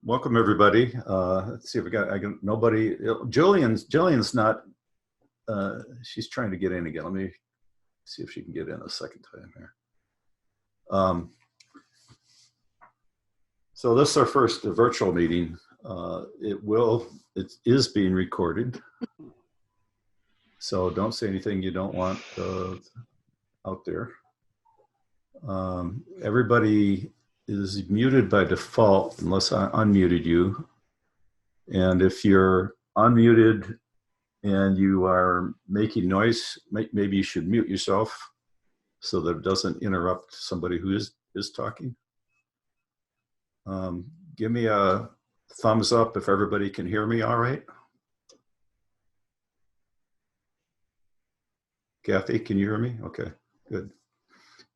Welcome everybody. Let's see if I got nobody. Jillian's not. She's trying to get in again. Let me see if she can get in a second time here. So this is our first virtual meeting. It is being recorded. So don't say anything you don't want out there. Everybody is muted by default unless I unmuted you. And if you're unmuted and you are making noise, maybe you should mute yourself so that it doesn't interrupt somebody who is talking. Give me a thumbs up if everybody can hear me all right. Kathy, can you hear me? Okay, good.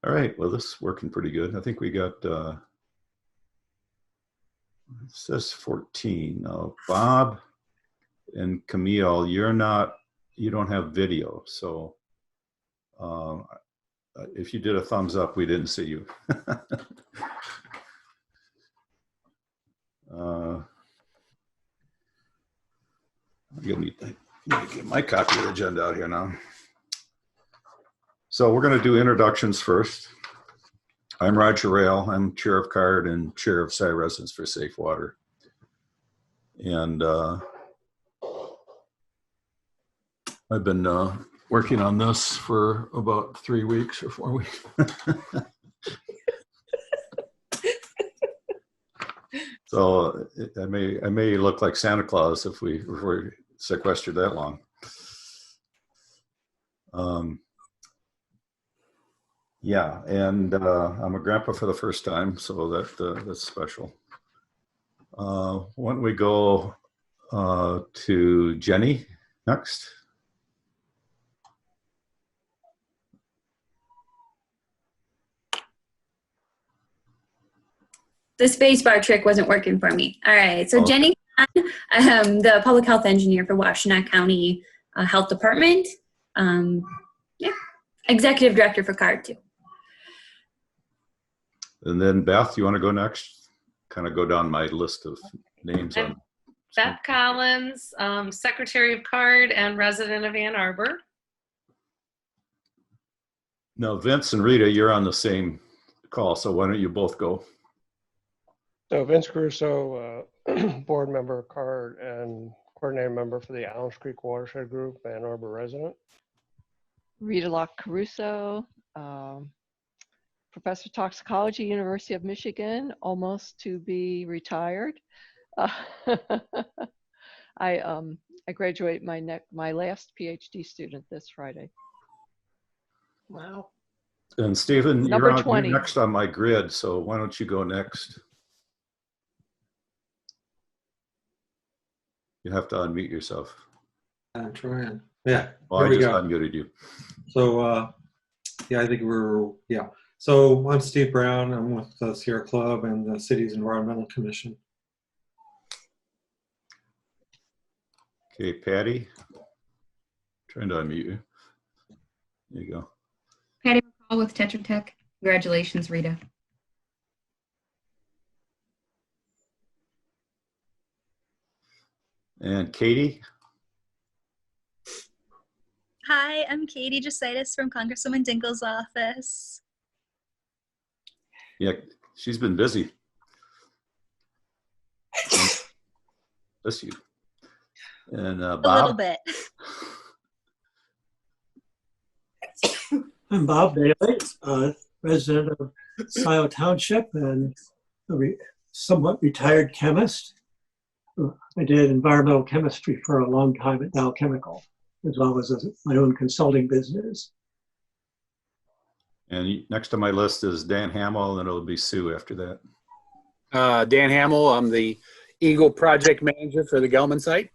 All right, well, this is working pretty good. I think we got, it says 14. Now, Bob and Camille, you don't have video. So if you did a thumbs up, we didn't see you. I'm gonna need to get my copy of the agenda out here now. So we're going to do introductions first. I'm Roger Rayle. I'm chair of CARD and chair of Sci Residents for Safe Water. And I've been working on this for about 3 weeks or 4 weeks. So I may look like Santa Claus if we sequestered that long. Yeah, and I'm a grandpa for the first time, so that's special. Why don't we go to Jenny next? The spacebar trick wasn't working for me. All right, so Jenny, I'm the public health engineer for Washtenaw County Health Department. Yeah, executive director for CARD too. And then Beth, you want to go next? Kind of go down my list of names. Beth Collins, secretary of CARD and resident of Ann Arbor. No, Vince and Rita, you're on the same call, so why don't you both go? So Vince Caruso, board member of CARD and coordinator member for the Allen Creek Watershed Group, Ann Arbor resident. Rita Locke Caruso, professor of toxicology, University of Michigan, almost to be retired. I graduate my last PhD student this Friday. Wow. And Stephen, Number you're 20. Next on my grid, so why don't you go next? You have to unmute yourself. I'm trying. Yeah. Well, I just unmuted you. So, yeah, I think So I'm Steve Brown. I'm with the Sierra Club and the city's Environmental Commission. Okay, Patty. Trying to unmute you. There you go. Patty McCall with Tetra Tech. Congratulations, Rita. And Katie. Hi, I'm Katie Jositis from Congresswoman Dingell's office. Yeah, she's been busy. Bless you. And Bob. A little bit. I'm Bob Bailey, resident of Scioto Township and a somewhat retired chemist. I did environmental chemistry for a long time at Dow Chemical, as well as my own consulting business. And next on my list is Dan Hamel, and it'll be Sue after that. Dan Hamel, I'm the EGLE project manager for the Gelman site.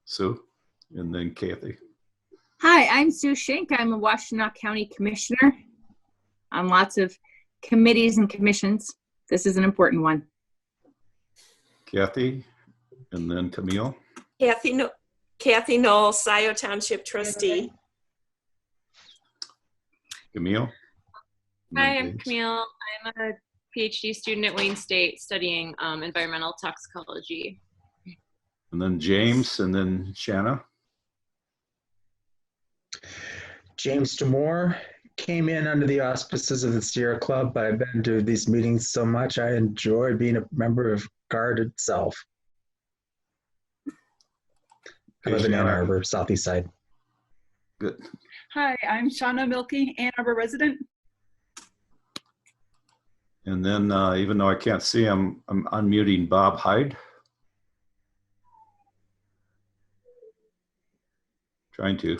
Sue, and then Kathy. Hi, I'm Sue Schenk. I'm a Washtenaw County Commissioner on lots of committees and commissions. This is an important one. Kathy, and then Camille. Kathy Knoll, Scioto Township trustee. Camille. Hi, I'm Camille. I'm a PhD student at Wayne State studying environmental toxicology. And then James, and then Shanna. James Damore, came in under the auspices of the Sierra Club, but I've been to these meetings so much I enjoy being a member of GUARD itself. I live in Ann Arbor, southeast side. Good. Hi, I'm Shauna Milkey, Ann Arbor resident. And then even though I can't see him, I'm unmuting Bob Hyde. Trying to.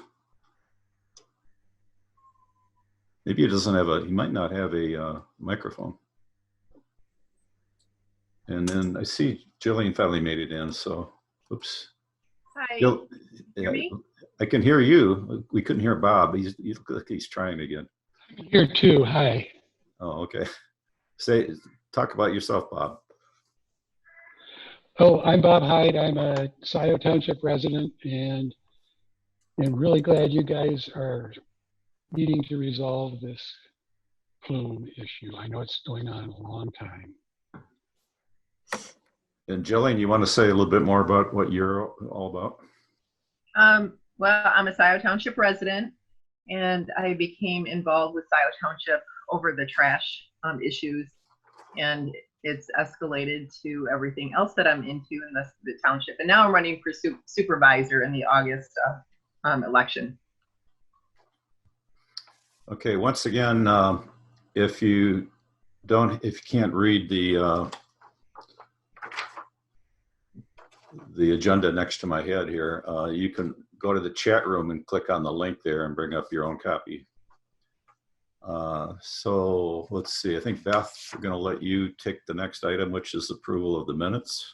Maybe he doesn't have he might not have a microphone. And then I see Jillian finally made it in, so, oops. Hi, Yeah, me? I can hear you. We couldn't hear Bob. He looks like he's trying again. Here too, hi. Oh, okay. Talk about yourself, Bob. Oh, I'm Bob Hyde. I'm a Scioto Township resident, and I'm really glad you guys are needing to resolve this plume issue. I know it's going on a long time. And Jillian, you want to say a little bit more about what you're all about? Well, I'm a Scioto Township resident, and I became involved with Scioto Township over the trash issues, and it's escalated to everything else that I'm into in the township. And now I'm running for supervisor in the August election. Okay, once again, if you can't read the agenda next to my head here, you can go to the chat room and click on the link there and bring up your own copy. So let's see, I think Beth, we're going to let you take the next item, which is approval of the minutes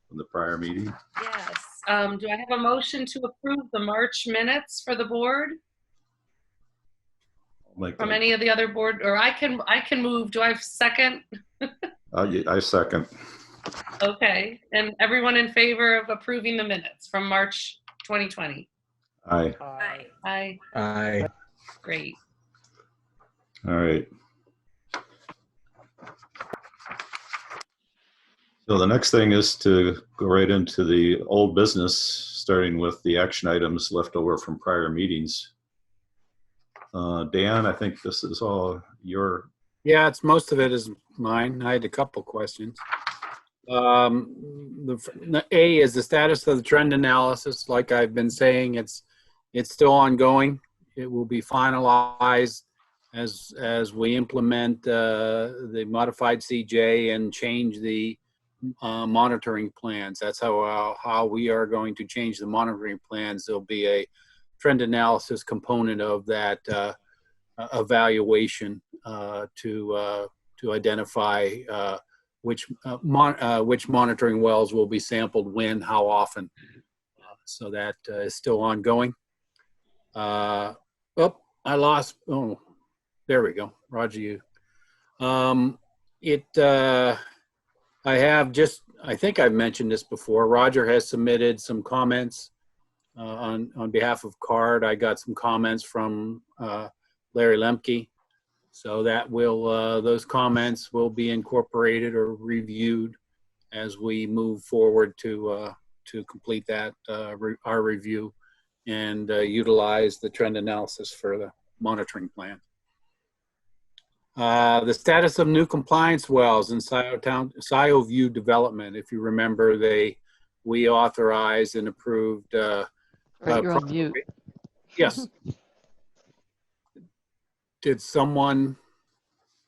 from the prior meeting. Yes. Do I have a motion to approve the March minutes for the board? From any of the other board, or I can move. Do I have second? I second. Okay. And everyone in favor of approving the minutes from March 2020? Aye. Aye. Aye. Aye. Great. All right. So the next thing is to go right into the old business, starting with the action items left over from prior meetings. Dan, I think this is all your. Yeah, most of it is mine. I had a couple questions. The A is the status of the trend analysis. Like I've been saying, it's still ongoing. It will be finalized as we implement the modified CJ and change the monitoring plans. That's how we are going to change the monitoring plans. There'll be a trend analysis component of that evaluation to identify which monitoring wells will be sampled when, how often. So that is still ongoing. Oh, I lost. Oh, there we go. Roger, you. I think I've mentioned this before. Roger has submitted some comments on behalf of CARD. I got some comments from Larry Lemke. So that those comments will be incorporated or reviewed as we move forward to complete that our review and utilize the trend analysis for the monitoring plan. The status of new compliance wells in Scioview development. If you remember, we authorized and approved. You're on mute. Yes. Did someone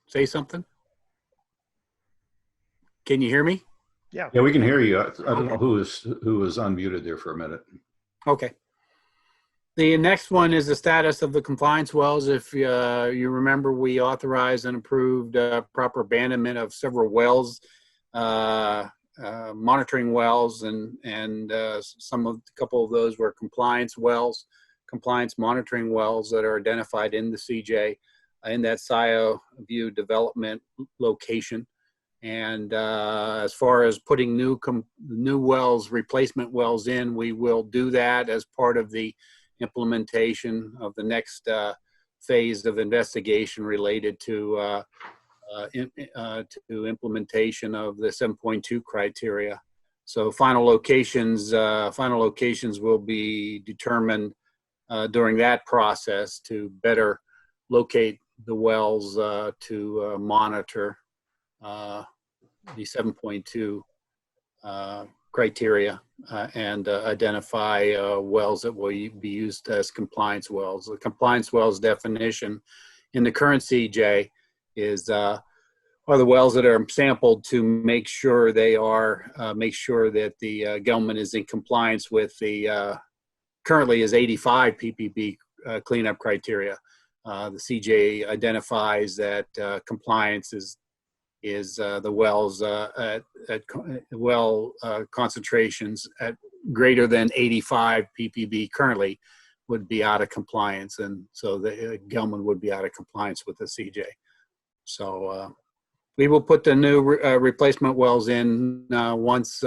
say something? Can you hear me? Yeah. Yeah, we can hear you. I don't know who was unmuted there for a minute. Okay. The next one is the status of the compliance wells. If you remember, we authorized and approved proper abandonment of several wells, monitoring wells, and a couple of those were compliance wells, compliance monitoring wells that are identified in the CJ in that Scioview development location. And as far as putting new wells, replacement wells in, we will do that as part of the implementation of the next phase of investigation related to to implementation of the 7.2 criteria. So final locations will be determined during that process to better locate the wells to monitor the 7.2 criteria and identify wells that will be used as compliance wells. The compliance wells definition in the current CJ is are the wells that are sampled to make sure they are make sure that the Gelman is in compliance with the currently is 85 ppb cleanup criteria. The CJ identifies that compliance is the wells at well concentrations at greater than 85 ppb currently would be out of compliance, and so the Gelman would be out of compliance with the CJ. So we will put the new replacement wells in once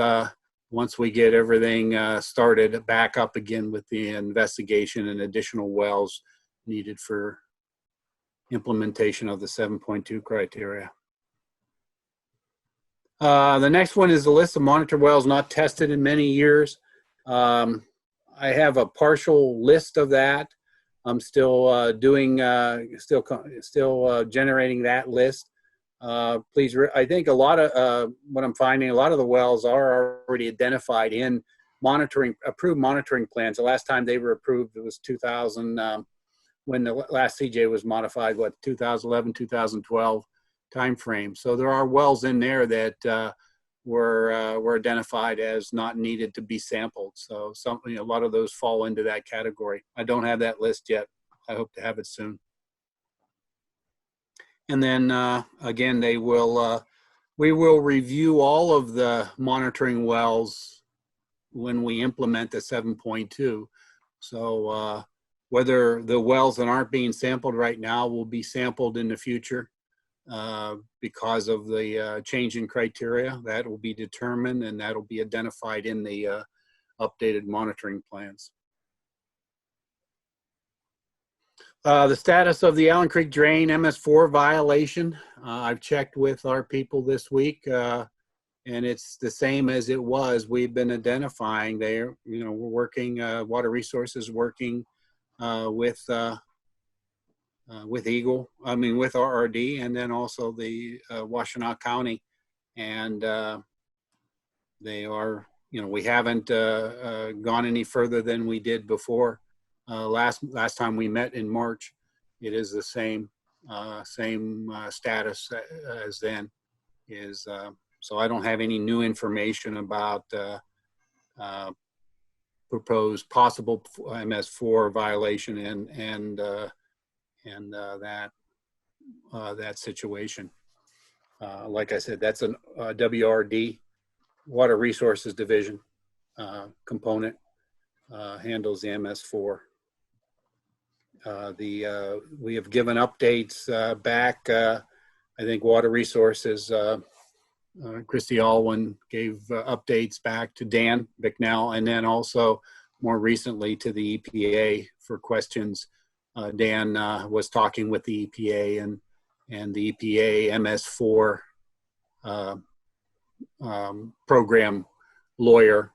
we get everything started back up again with the investigation and additional wells needed for implementation of the 7.2 criteria. The next one is the list of monitor wells not tested in many years. I have a partial list of that. I'm still still generating that list. Please, I think a lot of what I'm finding, a lot of the wells are already identified in approved monitoring plans. The last time they were approved, it was 2000, when the last CJ was modified, 2011, 2012 timeframe. So there are wells in there that were identified as not needed to be sampled. So a lot of those fall into that category. I don't have that list yet. I hope to have it soon. And then again, we will review all of the monitoring wells when we implement the 7.2. So whether the wells that aren't being sampled right now will be sampled in the future because of the change in criteria, that will be determined and that will be identified in the updated monitoring plans. The status of the Allen Creek Drain MS4 violation. I've checked with our people this week, and it's the same as it was. We've been identifying there. We're working. Water Resources working with EGLE. I mean, with RRD, and then also the Washtenaw County, and they are. We haven't gone any further than we did before. Last time we met in March, it is the same status as then. So I don't have any new information about proposed possible MS4 violation and that situation. Like I said, that's a WRD, Water Resources Division component, handles the MS4. We have given updates back. I think Water Resources, Christy Alwyn gave updates back to Dan Bicknell, and then also more recently to the EPA for questions. Dan was talking with the EPA, and the EPA MS4 program lawyer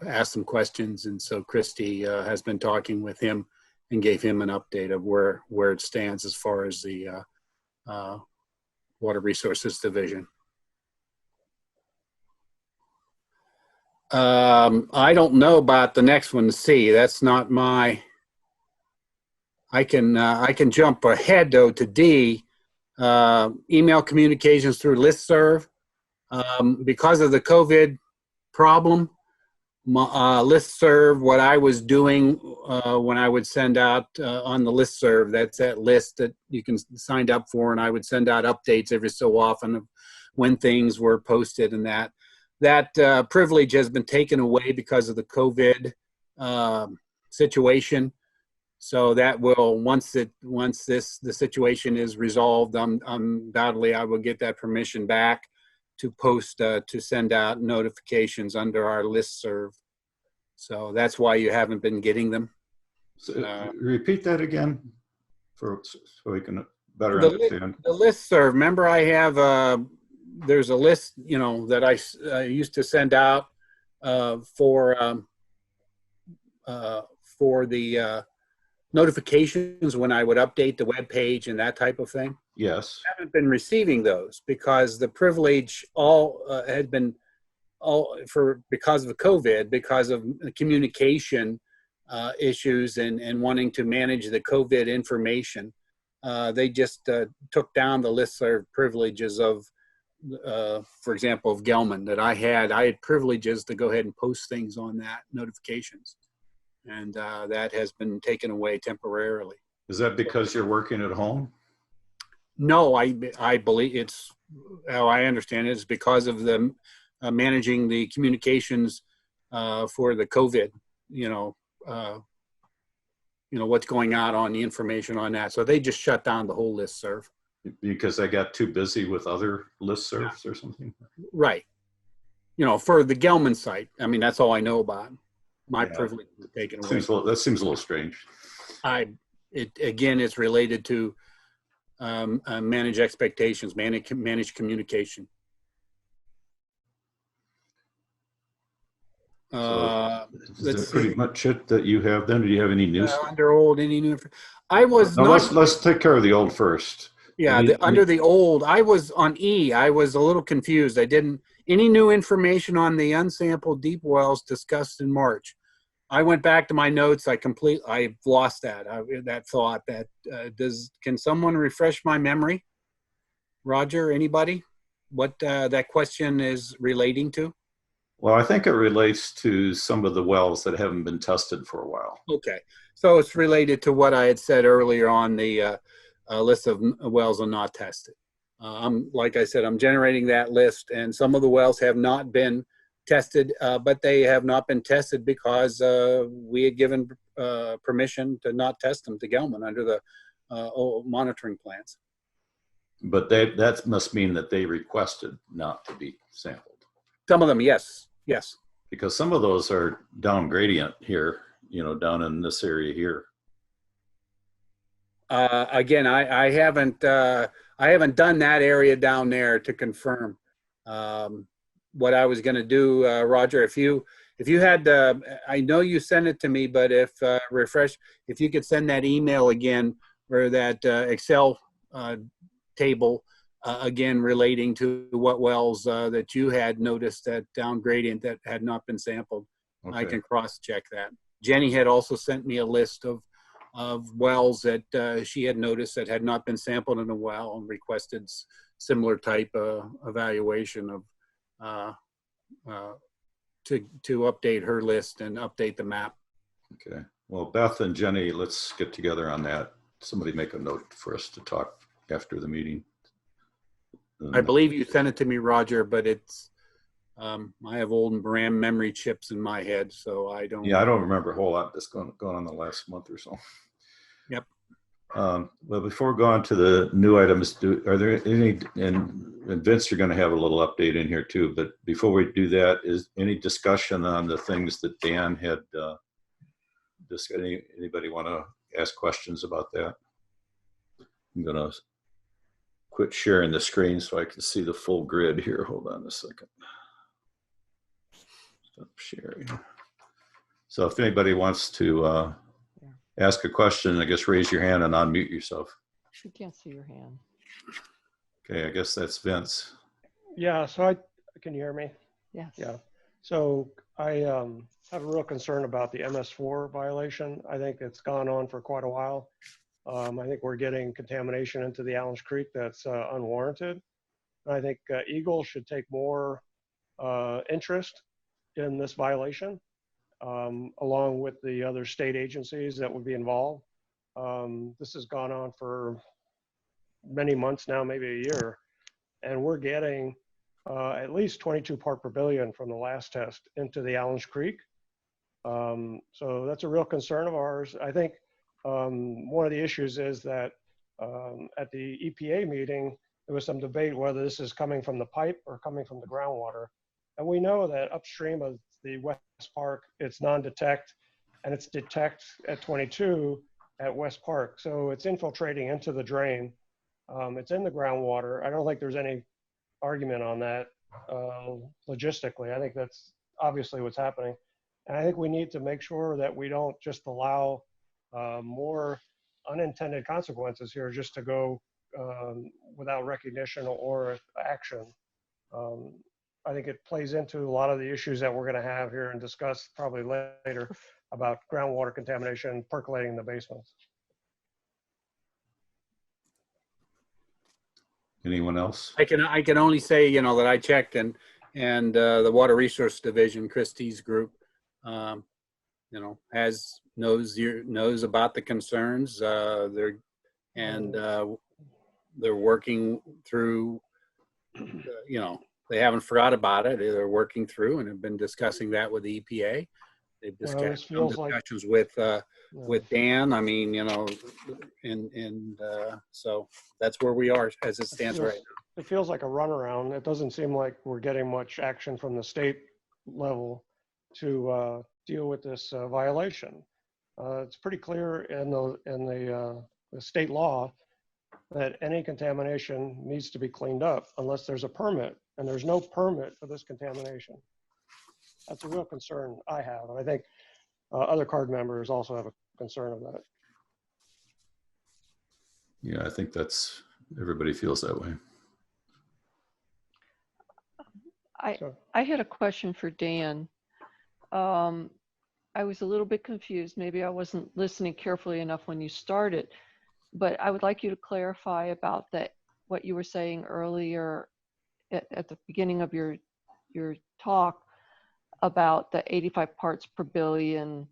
asked some questions, and so Christy has been talking with him and gave him an update of where it stands as far as the Water Resources Division. I don't know about the next one, C. That's not my. I can jump ahead though to D. Email communications through listserv. Because of the COVID problem, listserv, what I was doing when I would send out on the listserv, that's that list that you can sign up for, and I would send out updates every so often of when things were posted, and that privilege has been taken away because of the COVID situation. So that will, once the situation is resolved, undoubtedly I will get that permission back to post, to send out notifications under our listserv. So that's why you haven't been getting them. So repeat that again so we can better understand. The listserv, remember I have, there's a list, you know, that I used to send out for the notifications when I would update the web page and that type of thing. Yes. I haven't been receiving those because the privilege had been because of COVID, because of communication issues and wanting to manage the COVID information. They just took down the listserv privileges of, for example, of Gelman that I had. I had privileges to go ahead and post things on that, notifications. And that has been taken away temporarily. Is that because you're working at home? No, I believe it's, how I understand it, is because of the managing the communications for the COVID, what's going on the information on that. So they just shut down the whole listserv. Because I got too busy with other listservs or something? Right. For the Gelman site, I mean, that's all I know about. My privilege was taken away. That seems a little strange. Again, it's related to manage expectations, manage communication. Is that pretty much it that you have then? Do you have any news? Under old, any new? I was not. Let's take care of the old first. Yeah, under the old, I was on E. I was a little confused. I didn't any new information on the unsampled deep wells discussed in March. I went back to my notes. I've lost that. That thought. That can someone refresh my memory? Roger, anybody? What that question is relating to? Well, I think it relates to some of the wells that haven't been tested for a while. Okay, so it's related to what I had said earlier on the list of wells are not tested. Like I said, I'm generating that list, and some of the wells have not been tested, but they have not been tested because we had given permission to not test them to Gelman under the monitoring plans. But that must mean that they requested not to be sampled. Some of them, yes. Because some of those are down gradient here, down in this area here. Again, I haven't done that area down there to confirm. What I was going to do, Roger, if you had, I know you sent it to me, but if you could send that email again or that Excel table again relating to what wells that you had noticed that down gradient that had not been sampled. Okay. I can cross-check that. Jenny had also sent me a list of wells that she had noticed that had not been sampled in a well and requested similar type evaluation of to update her list and update the map. Okay. Well, Beth and Jenny, let's get together on that. Somebody make a note for us to talk after the meeting. I believe you sent it to me, Roger, but it's I have old RAM memory chips in my head, so I don't. Yeah, I don't remember a whole lot that's going on the last month or so. Yep. Well, before we go on to the new items, are there any, and Vince, you're going to have a little update in here too, but before we do that, is any discussion on the things that Dan had, anybody want to ask questions about that? I'm going to quit sharing the screen so I can see the full grid here. Hold on a second. Stop sharing. So if anybody wants to ask a question, I guess raise your hand and unmute yourself. We can't see your hand. Okay, I guess that's Vince. Yeah, so can you hear me? Yes. Yeah. So I have a real concern about the MS4 violation. I think it's gone on for quite a while. I think we're getting contamination into the Allen's Creek that's unwarranted. I think EGLE should take more interest in this violation, along with the other state agencies that would be involved. This has gone on for many months now, maybe a year, and we're getting at least 22 part per billion from the last test into the Allen's Creek. So that's a real concern of ours. I think one of the issues is that at the EPA meeting, there was some debate whether this is coming from the pipe or coming from the groundwater. And we know that upstream of the West Park, it's non-detect, and it's detect at 22 at West Park. So it's infiltrating into the drain. It's in the groundwater. I don't think there's any argument on that logistically. I think that's obviously what's happening. And I think we need to make sure that we don't just allow more unintended consequences here just to go without recognition or action. I think it plays into a lot of the issues that we're going to have here and discuss probably later about groundwater contamination percolating in the basements. Anyone else? I can only say, you know, that I checked and the Water Resource Division, Christie's group, you know, knows about the concerns. They're working through, you know, they haven't forgot about it. They're working through and have been discussing that with the EPA. They've discussed discussions with Dan. I mean, you know, and so that's where we are as it stands right now. It feels like a runaround. It doesn't seem like we're getting much action from the state level to deal with this violation. It's pretty clear in the state law that any contamination needs to be cleaned up unless there's a permit, and there's no permit for this contamination. That's a real concern I have, and I think other CARD members also have a concern of that. Yeah, I think everybody feels that way. I had a question for Dan. I was a little bit confused. Maybe I wasn't listening carefully enough when you started, but I would like you to clarify about what you were saying earlier at the beginning of your talk about the 85 parts per billion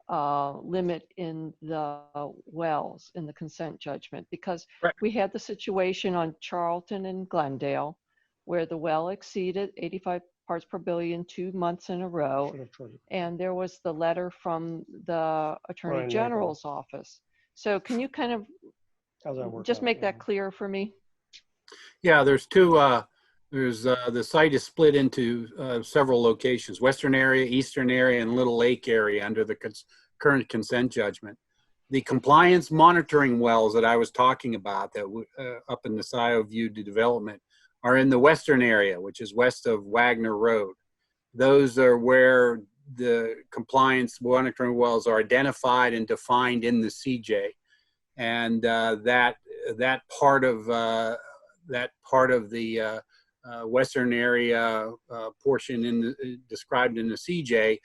limit in the wells in the consent judgment, because we had the situation on Charlton and Glendale where the well exceeded 85 parts per billion 2 months in a row, and there was the letter from the Attorney General's office. So can you kind of just make that clear for me? Yeah, there's two. The site is split into several locations: Western area, Eastern area, and Little Lake area under the current consent judgment. The compliance monitoring wells that I was talking about that up in the Scioview development are in the Western area, which is west of Wagner Road. Those are where the compliance monitoring wells are identified and defined in the CJ, and that part of the Western area portion described in the CJ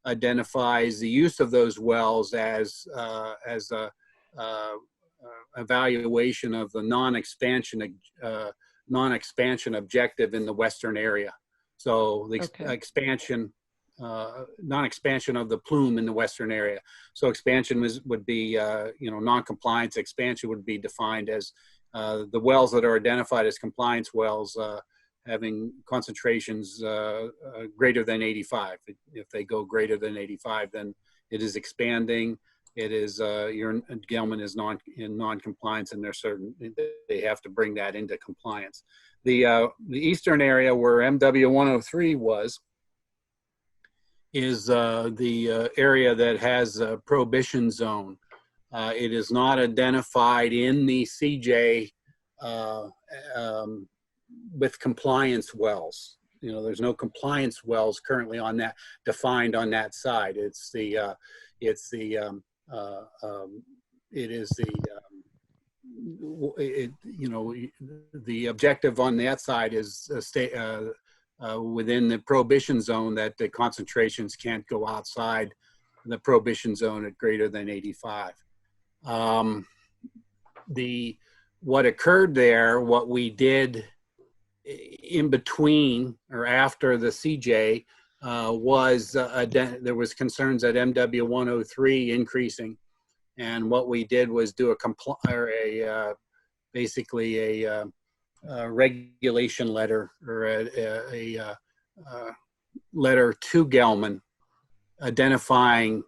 identifies the use of those wells as a evaluation of the non-expansion objective in the Western area. So the expansion, non-expansion of the plume in the Western area. So expansion would be, you know, non-compliance. Expansion would be defined as the wells that are identified as compliance wells having concentrations greater than 85. If they go greater than 85, then it is expanding. It is your Gelman is in non-compliance, and they have to bring that into compliance. The eastern area where MW 103 is the area that has a prohibition zone. It is not identified in the CJ with compliance wells. You know, there's no compliance wells currently on that defined on that side. You know, the objective on that side is within the prohibition zone, that the concentrations can't go outside the prohibition zone at greater than 85. What occurred there, what we did in between or after the CJ was there was concerns at MW 103 increasing, and what we did was do basically a regulation letter or a letter to Gelman identifying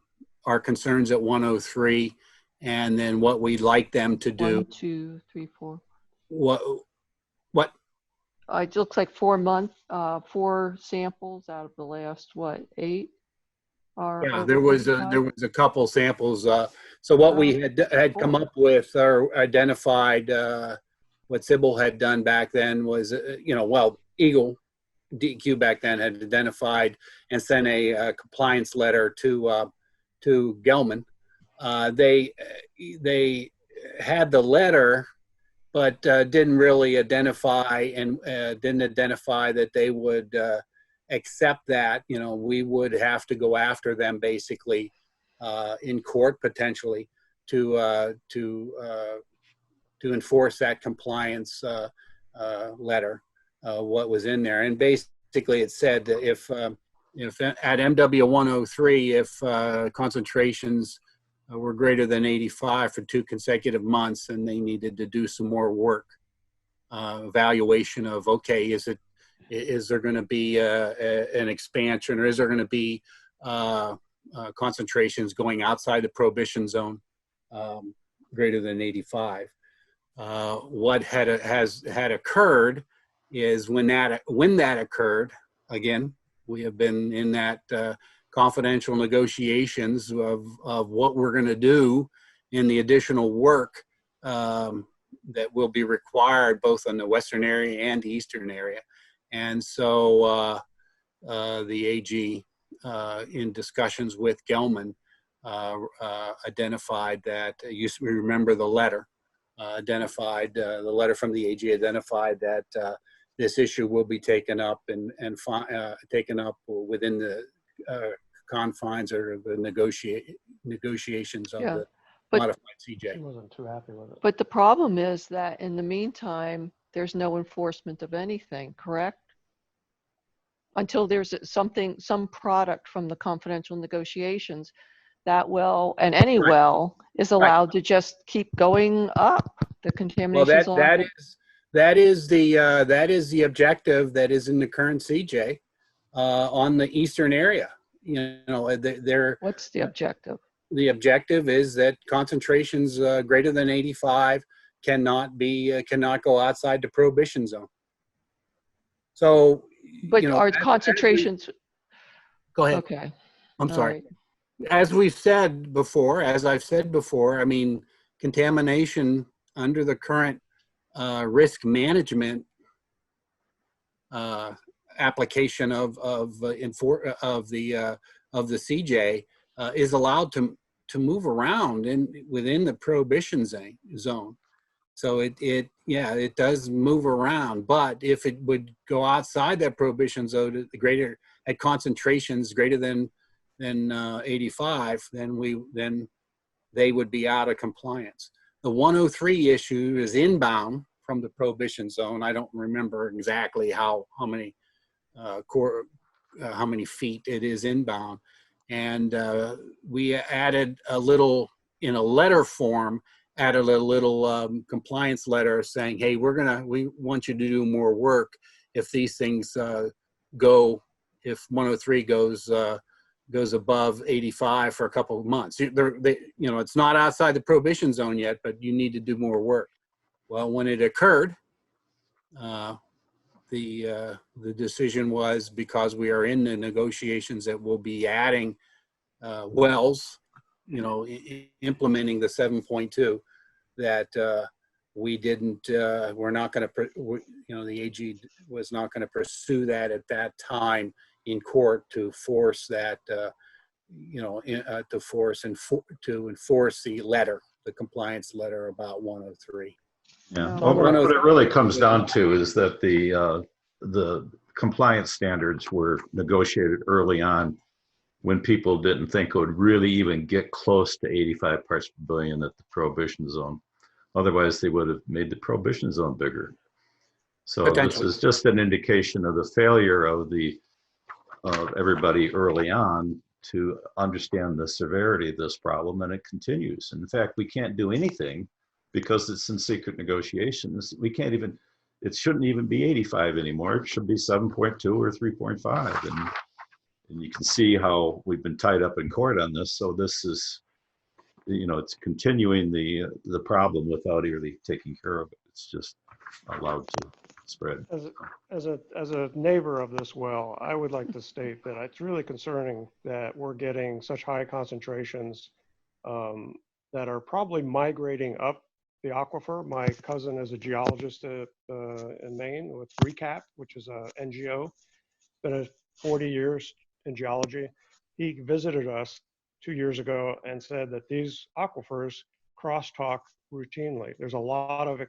our concerns at 103, and then what we'd like them to do. 1, 2, 3, 4. What? It looks like 4 months, 4 samples out of the last, 8? Yeah, there was a couple samples. So what we had come up with or identified what Sybil had done back then was, well, EGLE, DEQ back then had identified and sent a compliance letter to Gelman. They had the letter, but didn't really identify that they would accept that. We would have to go after them basically in court potentially to enforce that compliance letter, what was in there. And basically it said that if at MW 103, if concentrations were greater than 85 for 2 consecutive months, and they needed to do some more work, evaluation of, okay, is there going to be an expansion, or is there going to be concentrations going outside the prohibition zone greater than 85? What had occurred is when that occurred, again, we have been in that confidential negotiations of what we're going to do in the additional work that will be required both on the western area and the eastern area. And so the AG, in discussions with Gelman, identified that, you remember the letter, the letter from the AG identified that this issue will be taken up taken up within the confines or the negotiations of the modified CJ. She wasn't too happy with it. But the problem is that in the meantime, there's no enforcement of anything, correct? Until there's some product from the confidential negotiations, that well, and any well, is allowed to just keep going up. The contamination. Well, that is the objective that is in the current CJ on the eastern area. What's the objective? The objective is that concentrations greater than 85 cannot go outside the prohibition zone. So, but are concentrations? Go ahead. Okay. I'm sorry. Right. As I've said before, I mean, contamination under the current risk management application of the CJ is allowed to move around within the prohibition zone. So it does move around, but if it would go outside that prohibition zone at concentrations greater than 85, then they would be out of compliance. The 103 issue is inbound from the prohibition zone. I don't remember exactly how many feet it is inbound, and we added a little in a letter form. Added a little compliance letter saying, hey, we want you to do more work if these things if 103 goes above 85 for a couple of months. It's not outside the prohibition zone yet, but you need to do more work. Well, when it occurred, the decision was, because we are in the negotiations that we'll be adding wells, implementing the 7.2, that we're not going to, the AG was not going to pursue that at that time in court to force that, to enforce the letter, the compliance letter about 103. Yeah. Well, what it really comes down to is that the compliance standards were negotiated early on when people didn't think it would really even get close to 85 parts per billion at the prohibition zone. Otherwise, they would have made the prohibition zone bigger. So this is just an indication of the failure of everybody early on to understand the severity of this problem, and it continues. And in fact, we can't do anything because it's in secret negotiations. We can't even, it shouldn't even be 85 anymore. It should be 7.2 or 3.5. And you can see how we've been tied up in court on this. So this is, it's continuing the problem without really taking care of it. It's just allowed to spread. As a neighbor of this well, I would like to state that it's really concerning that we're getting such high concentrations that are probably migrating up the aquifer. My cousin is a geologist in Maine with RECAP, which is a NGO. Been 40 years in geology. He visited us 2 years ago and said that these aquifers crosstalk routinely. There's a lot of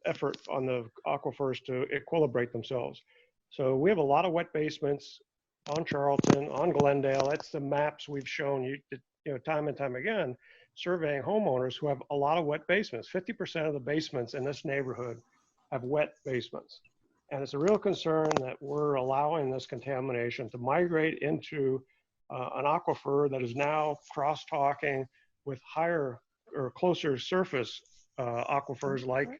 effort on the aquifers to equilibrate themselves. So we have a lot of wet basements on Charlton, on Glendale. That's the maps we've shown you, time and time again, surveying homeowners who have a lot of wet basements. 50% of the basements in this neighborhood have wet basements. And it's a real concern that we're allowing this contamination to migrate into an aquifer that is now cross-talking with higher or closer surface aquifers like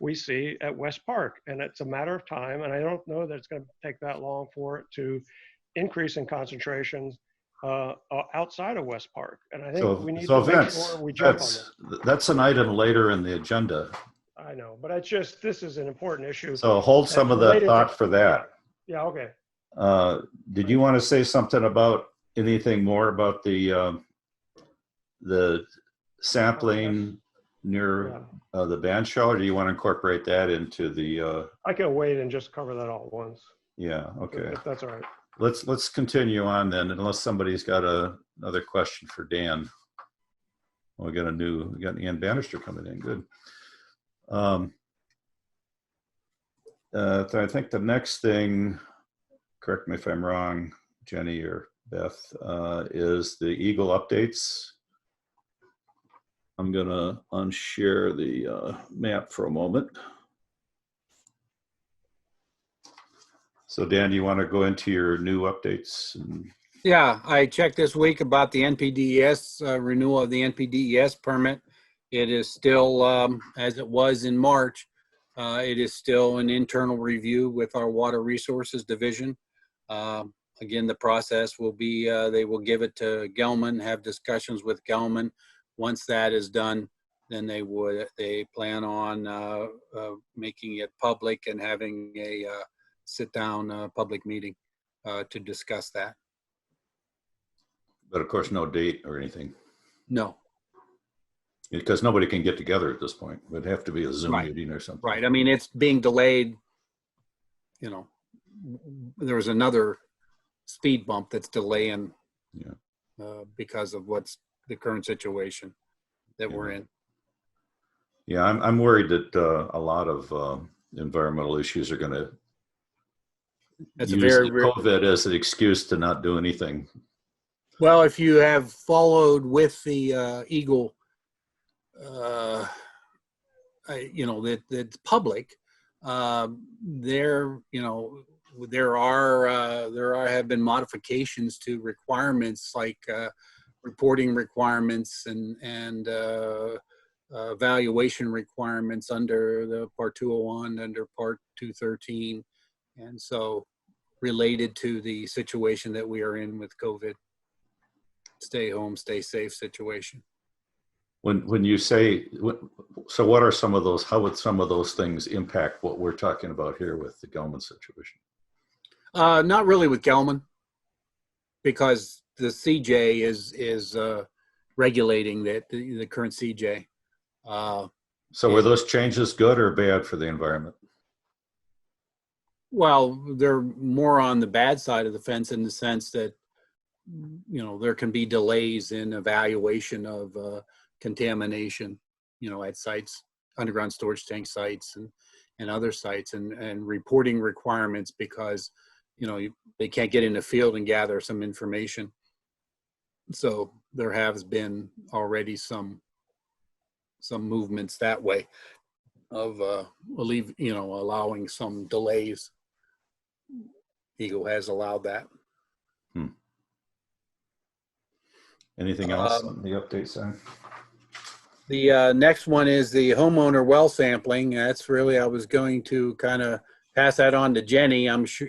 we see at West Park. And it's a matter of time, and I don't know that it's going to take that long for it to increase in concentrations outside of West Park. And I think we need to make sure we jump on this. That's an item later in the agenda. I know, but it's just, this is an important issue. So hold some of that thought for that. Yeah, okay. Did you want to say something about anything more about the sampling near the BandShell, or do you want to incorporate that into the? I can wait and just cover that all at once. Yeah. Okay. If that's all right. Let's continue on then, unless somebody's got another question for Dan. Well, we got Ann Bannister coming in. Good. So I think the next thing, correct me if I'm wrong, Jenny or Beth, is the EGLE updates. I'm gonna unshare the map for a moment. So Dan, do you want to go into your new updates? Yeah, I checked this week about the NPDES renewal of the NPDES permit. It is still, as it was in March, it is still an internal review with our Water Resources Division. Again, the process will be, they will give it to Gelman, have discussions with Gelman. Once that is done, then they plan on making it public and having a sit-down public meeting to discuss that. But of course, no date or anything. No. Because nobody can get together at this point. It would have to be a Zoom meeting or something. Right. I mean, it's being delayed. There was another speed bump that's delaying because of what's the current situation that we're in. Yeah, I'm worried that a lot of environmental issues are going to use COVID as an excuse to not do anything. Well, if you have followed with the EGLE, that's public. There have been modifications to requirements like reporting requirements and evaluation requirements under the Part 201, under Part 213, and so related to the situation that we are in with COVID. Stay home, stay safe situation. When you say, so what are some of those, how would some of those things impact what we're talking about here with the Gelman situation? Not really with Gelman, because the CJ is regulating the current CJ. So were those changes good or bad for the environment? Well, they're more on the bad side of the fence in the sense that, there can be delays in evaluation of contamination, at sites, underground storage tank sites and other sites, and reporting requirements because, they can't get in the field and gather some information. So there has been already some movements that way of allowing some delays. EGLE has allowed that. Anything else on the update side? The next one is the homeowner well sampling. That's really, I was going to kind of pass that on to Jenny. I'm sure,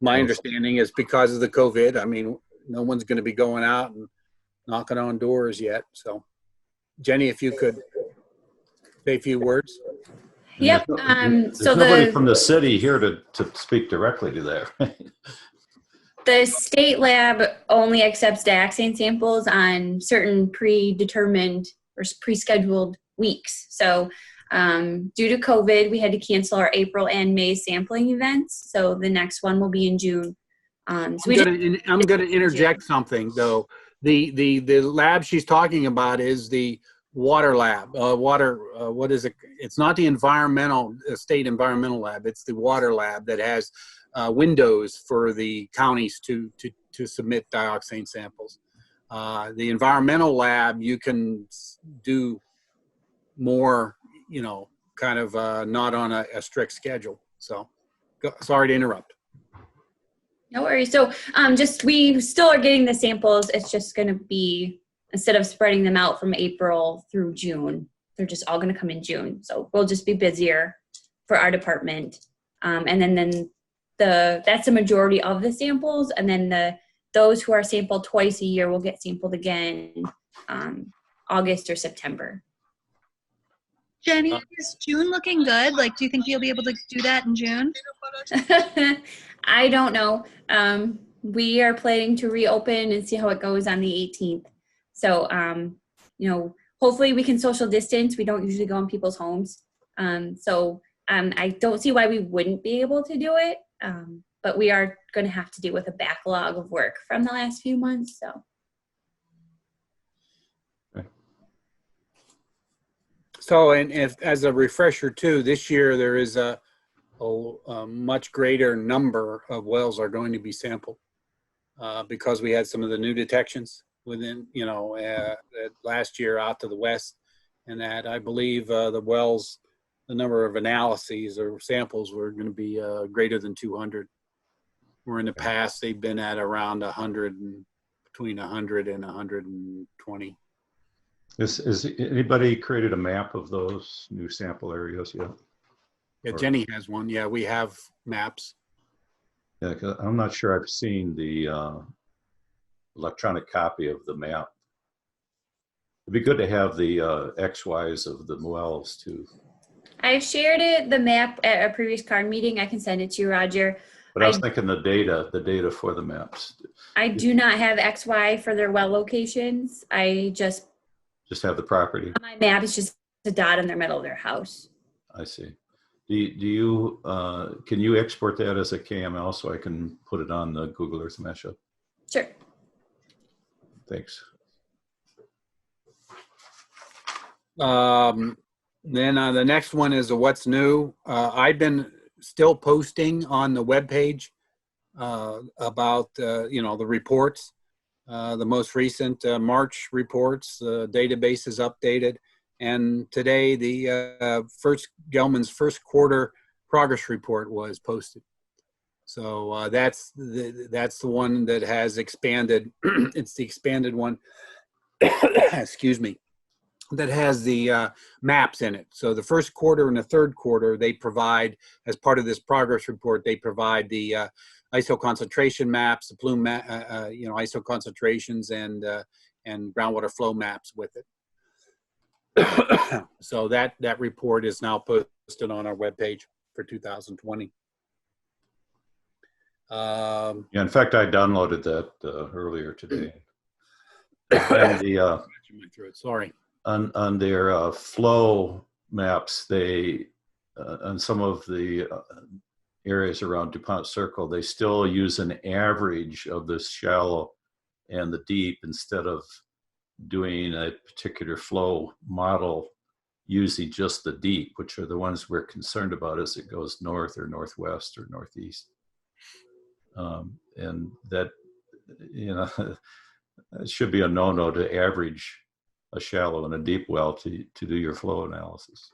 my understanding is because of the COVID, I mean, no one's going to be going out and knocking on doors yet. So Jenny, if you could say a few words. Yep. There's nobody from the city here to speak directly to that. The state lab only accepts dioxane samples on certain predetermined or pre-scheduled weeks. So due to COVID, we had to cancel our April and May sampling events. So the next one will be in June. I'm going to interject something though. The lab she's talking about is the water lab. What is it? It's not the state environmental lab. It's the water lab that has windows for the counties to submit dioxane samples. The environmental lab, you can do more, kind of not on a strict schedule. So sorry to interrupt. No worries. So we still are getting the samples. It's just going to be, instead of spreading them out from April through June, they're just all going to come in June. So we'll just be busier for our department. And then that's the majority of the samples. And then those who are sampled twice a year will get sampled again August or September. Jenny, is June looking good? Like, do you think you'll be able to do that in June? I don't know. We are planning to reopen and see how it goes on the 18th. So, hopefully we can social distance. We don't usually go in people's homes. I don't see why we wouldn't be able to do it. But we are going to have to deal with a backlog of work from the last few months. So. So, and as a refresher too, this year there is a much greater number of wells are going to be sampled because we had some of the new detections within, last year out to the west, and that I believe the number of analyses or samples were going to be greater than 200. Where in the past they've been at around 100 and between 100 and 120. Is anybody created a map of those new sample areas yet? Yeah, Jenny has one. Yeah, we have maps. Yeah, 'cause I'm not sure I've seen the electronic copy of the map. It'd be good to have the XYs of the wells too. I've shared the map at a previous card meeting. I can send it to you, Roger. But I was thinking the data for the maps. I do not have XY for their well locations. I just have the property. My map is just a dot in the middle of their house. I see. Do you can you export that as a KML so I can put it on the Google Earth Mashup? Sure. Thanks. Then the next one is what's new. I've been still posting on the webpage about the reports. The most recent March reports, the database is updated, and today the Gelman's first quarter progress report was posted. So that's the one that has expanded. It's the expanded one. Excuse me. That has the maps in it. So the first quarter and the third quarter, they provide, as part of this progress report, they provide the ISO concentration maps, the plume, ISO concentrations and groundwater flow maps with it. So that report is now posted on our webpage for 2020. Yeah, in fact, I downloaded that earlier today. And the sorry. On their flow maps, they on some of the areas around DuPont Circle, they still use an average of the shallow and the deep instead of doing a particular flow model using just the deep, which are the ones we're concerned about as it goes north or northwest or northeast. And that, it should be a no-no to average a shallow and a deep well to do your flow analysis.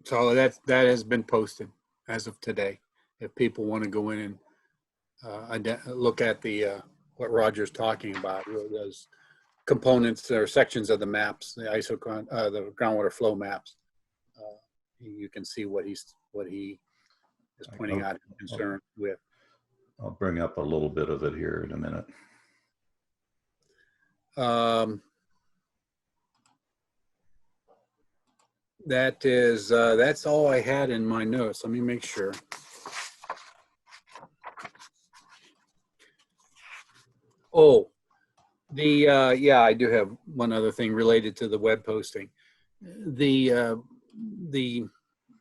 So that has been posted as of today. If people want to go in and look at the what Roger's talking about, those components or sections of the maps, the the groundwater flow maps, you can see what he is pointing out and concerned with. I'll bring up a little bit of it here in a minute. That's all I had in my notes. Let me make sure. Oh, Yeah, I do have one other thing related to the web posting. The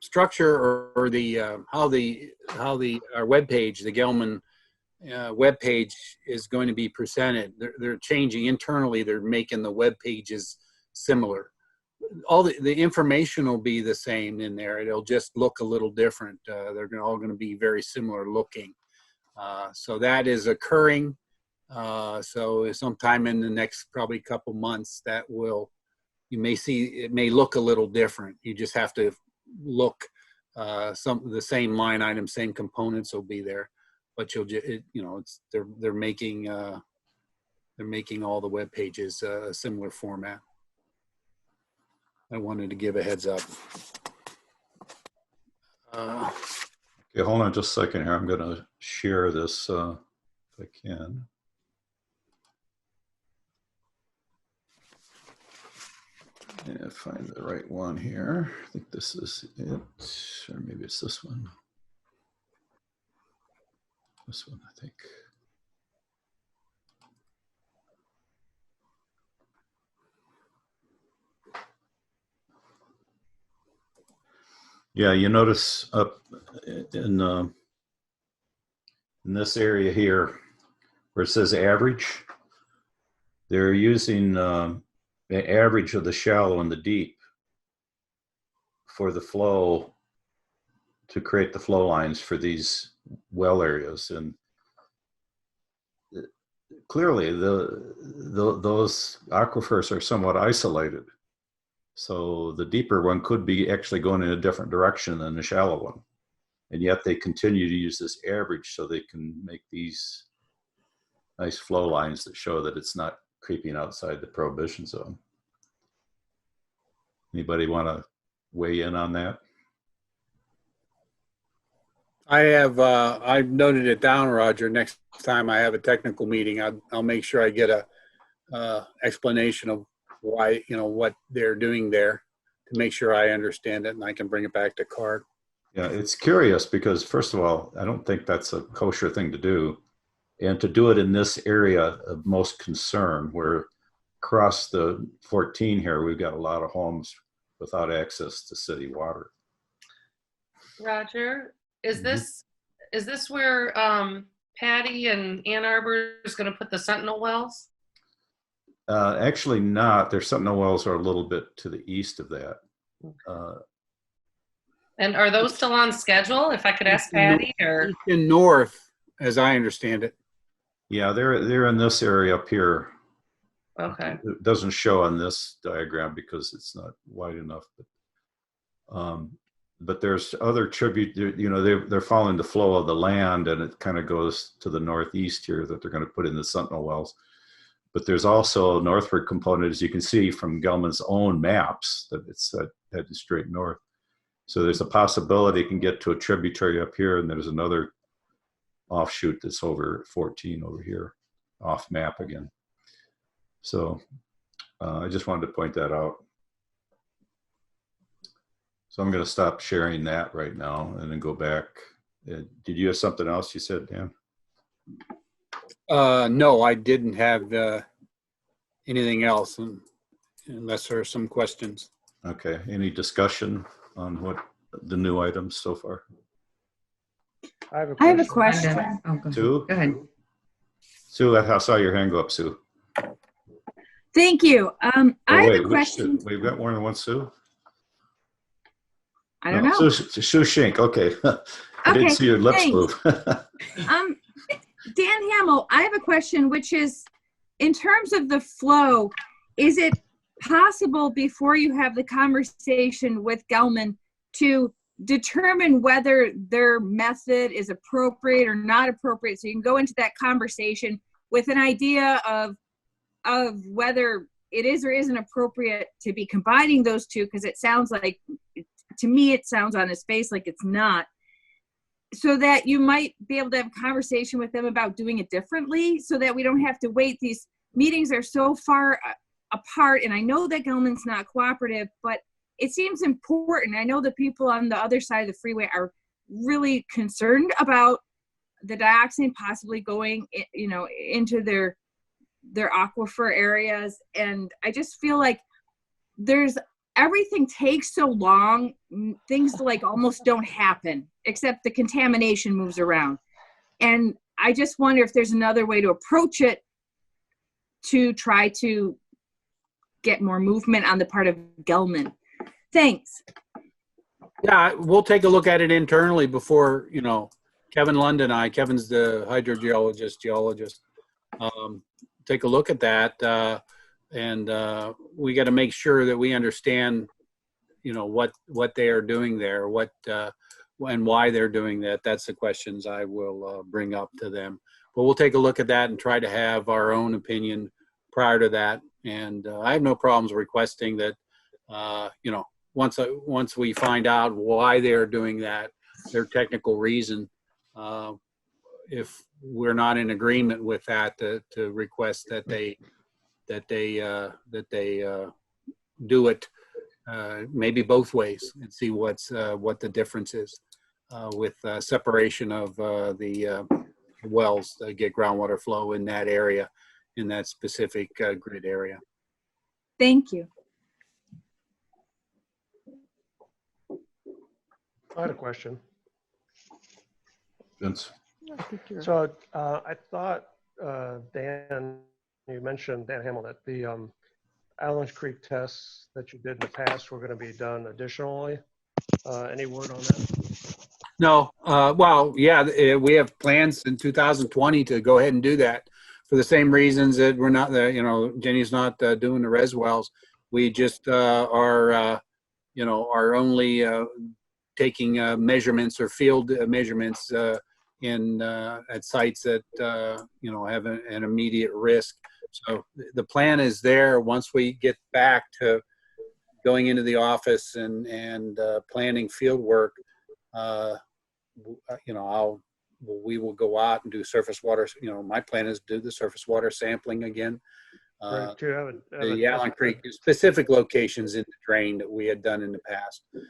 structure or the our web page, the Gelman web page, is going to be presented. They're changing internally. They're making the web pages similar. All the information will be the same in there. It'll just look a little different. They're all going to be very similar looking. So that is occurring. So sometime in the next probably couple months, you may see it may look a little different. You just have to look. The same line item, same components will be there, but they're making all the web pages a similar format. I wanted to give a heads up. Okay, hold on just a second here. I'm going to share this if I can. Yeah, find the right one here. I think this is it, or maybe it's this one. This one, I think. Yeah, you notice up in this area here where it says average, they're using the average of the shallow and the deep for the flow to create the flow lines for these well areas. And clearly those aquifers are somewhat isolated. So the deeper one could be actually going in a different direction than the shallow one. And yet they continue to use this average so they can make these nice flow lines that show that it's not creeping outside the prohibition zone. Anybody want to weigh in on that? I've noted it down, Roger. Next time I have a technical meeting, I'll make sure I get a explanation of why, what they're doing there, to make sure I understand it and I can bring it back to CARD. Yeah, it's curious because, first of all, I don't think that's a kosher thing to do. And to do it in this area of most concern, where across the 14 here, we've got a lot of homes without access to city water. Roger, is this where Patty and Ann Arbor is going to put the Sentinel wells? Actually not. Their Sentinel wells are a little bit to the east of that. And are those still on schedule? If I could ask Patty, or in north, as I understand it. Yeah, they're in this area up here. Okay. It doesn't show on this diagram because it's not wide enough. But there's other tribute. They're following the flow of the land, and it kind of goes to the northeast here that they're going to put in the Sentinel wells. But there's also a northward component, as you can see from Gelman's own maps, that it's heading straight north. So there's a possibility it can get to a tributary up here, and there's another offshoot that's over 14 over here, off map again. So I just wanted to point that out. So I'm going to stop sharing that right now and then go back. Did you have something else you said, Dan? No, I didn't have anything else, unless there are some questions. Okay. Any discussion on what the new items so far? I have a question. Oh, go Sue? ahead. Sue, I saw your hand go up, Sue. Thank you. I have a Which question. Sue? We've got more than one Sue? I don't know. Sue Shink, okay. I didn't Okay, see your lips thanks. move. Dan Hamel, I have a question, which is, in terms of the flow, is it possible before you have the conversation with Gelman to determine whether their method is appropriate or not appropriate, so you can go into that conversation with an idea of whether it is or isn't appropriate to be combining those two? Because it sounds like, to me, it sounds on his face like it's not. So that you might be able to have a conversation with them about doing it differently, so that we don't have to wait. These meetings are so far apart, and I know that Gelman's not cooperative, but it seems important. I know the people on the other side of the freeway are really concerned about the dioxin possibly going, into their their aquifer areas. And I just feel like everything takes so long, things like almost don't happen, except the contamination moves around. And I just wonder if there's another way to approach it to try to get more movement on the part of Gelman. Thanks. Yeah, we'll take a look at it internally before, you know, Kevin London and I, Kevin's the hydrogeologist, geologist, take a look at that. And we got to make sure that we understand, you know, what they are doing there, and why they're doing that. That's the questions I will bring up to them. But we'll take a look at that and try to have our own opinion prior to that. And I have no problems requesting that, you know, once we find out why they're doing that, their technical reason, if we're not in agreement with that, to request that they do it maybe both ways and see what the difference is with separation of the wells that get groundwater flow in that area, in that specific grid area. Thank you. I had a question. Vince. So I thought, Dan, you mentioned, Dan Hamel, that the Allen's Creek tests that you did in the past were going to be done additionally. Any word on that? No, well, yeah, we have plans in 2020 to go ahead and do that for the same reasons that we're not, you know, Jenny's not doing the res wells. We just are, you know, are only taking measurements or field measurements at sites that, you know, have an immediate risk. So the plan is there. Once we get back to going into the office and planning field work, you know, we will go out and do surface water. You know, my plan is to do the surface water sampling again. The Allen Creek, specific locations in the drain that we had done in the past. Do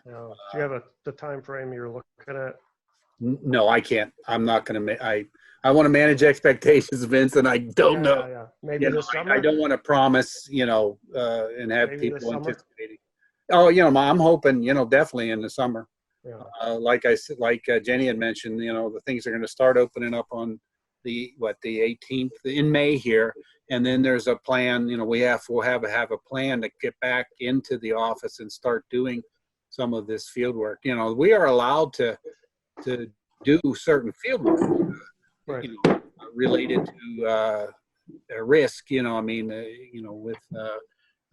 you have the time frame you're looking at? No, I can't. I'm not going to. I want to manage expectations, Vince, and I don't know. Yeah. Maybe this summer. I don't want to promise, you know, and have Maybe people anticipating. Oh, you know, I'm hoping, you know, definitely in the summer. Yeah. Like I said, like Jenny had mentioned, you know, the things are going to start opening up on the 18th in May here, and then there's a plan. You know, we'll have a plan to get back into the office and start doing some of this field work. You know, we are allowed to do certain field work, right, you know, related to risk. You know, I mean, you know, with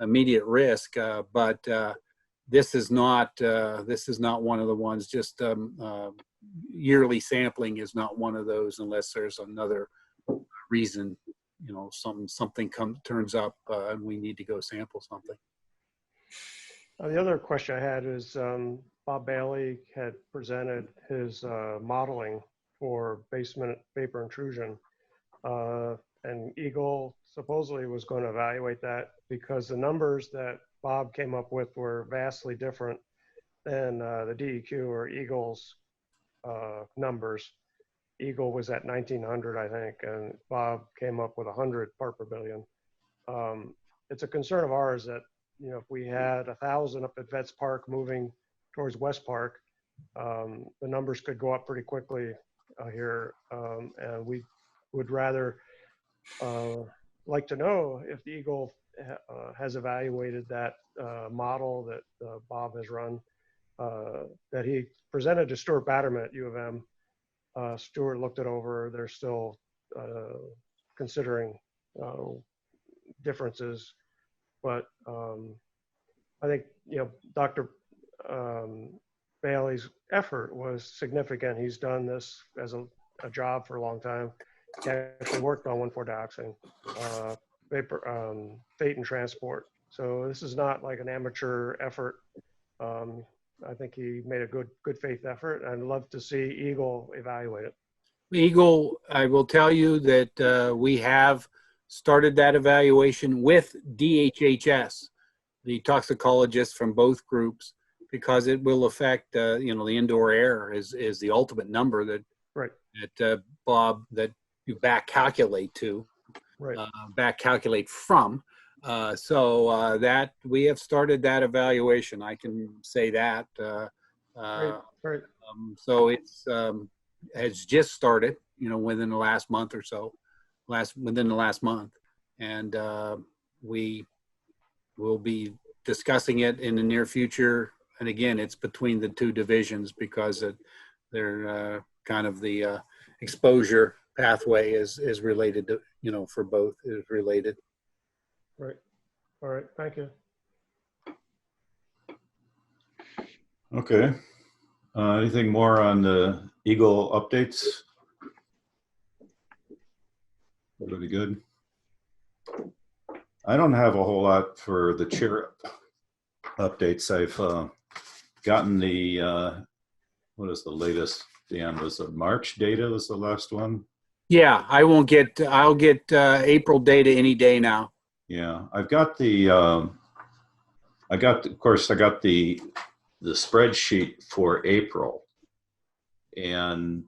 immediate risk, but this is not one of the ones. Just yearly sampling is not one of those unless there's another reason, you know, something turns up and we need to go sample something. The other question I had is Bob Bailey had presented his modeling for basement vapor intrusion, and EGLE supposedly was going to evaluate that because the numbers that Bob came up with were vastly different than the DEQ or EGLE's numbers. EGLE was at 1900, I think, and Bob came up with 100 part per billion. It's a concern of ours that, you know, if we had 1,000 up at Vets Park moving towards West Park, the numbers could go up pretty quickly here, and we would rather like to know if the EGLE has evaluated that model that Bob has run, that he presented to Stuart Batterman at U of M. Stuart looked it over. They're still considering differences, but I think, you know, Dr. Bailey's effort was significant. He's done this as a job for a long time. He actually worked on 1,4-dioxane, vapor, fate and transport. So this is not like an amateur effort. I think he made a good faith effort. I'd love to see EGLE evaluate it. EGLE, I will tell you that we have started that evaluation with DHHS, the toxicologists from both groups, because it will affect, you know, the indoor air is the ultimate number that, right, that Bob, that you back calculate to. back calculate from. That we have started that evaluation. I can say that. Right. So it's has just started, within the last month or so, within the last month, and we will be discussing it in the near future. And again, it's between the two divisions because they're kind of the exposure pathway is related to, for both is related. Right. All right. Thank you. Okay. Anything more on the EGLE updates? Really good. I don't have a whole lot for the chair updates. I've gotten the, what is the latest, Dan? Was the March data was the last one? Yeah, I'll get April data any day now. Yeah, I've got the, of course, I got the spreadsheet for April, and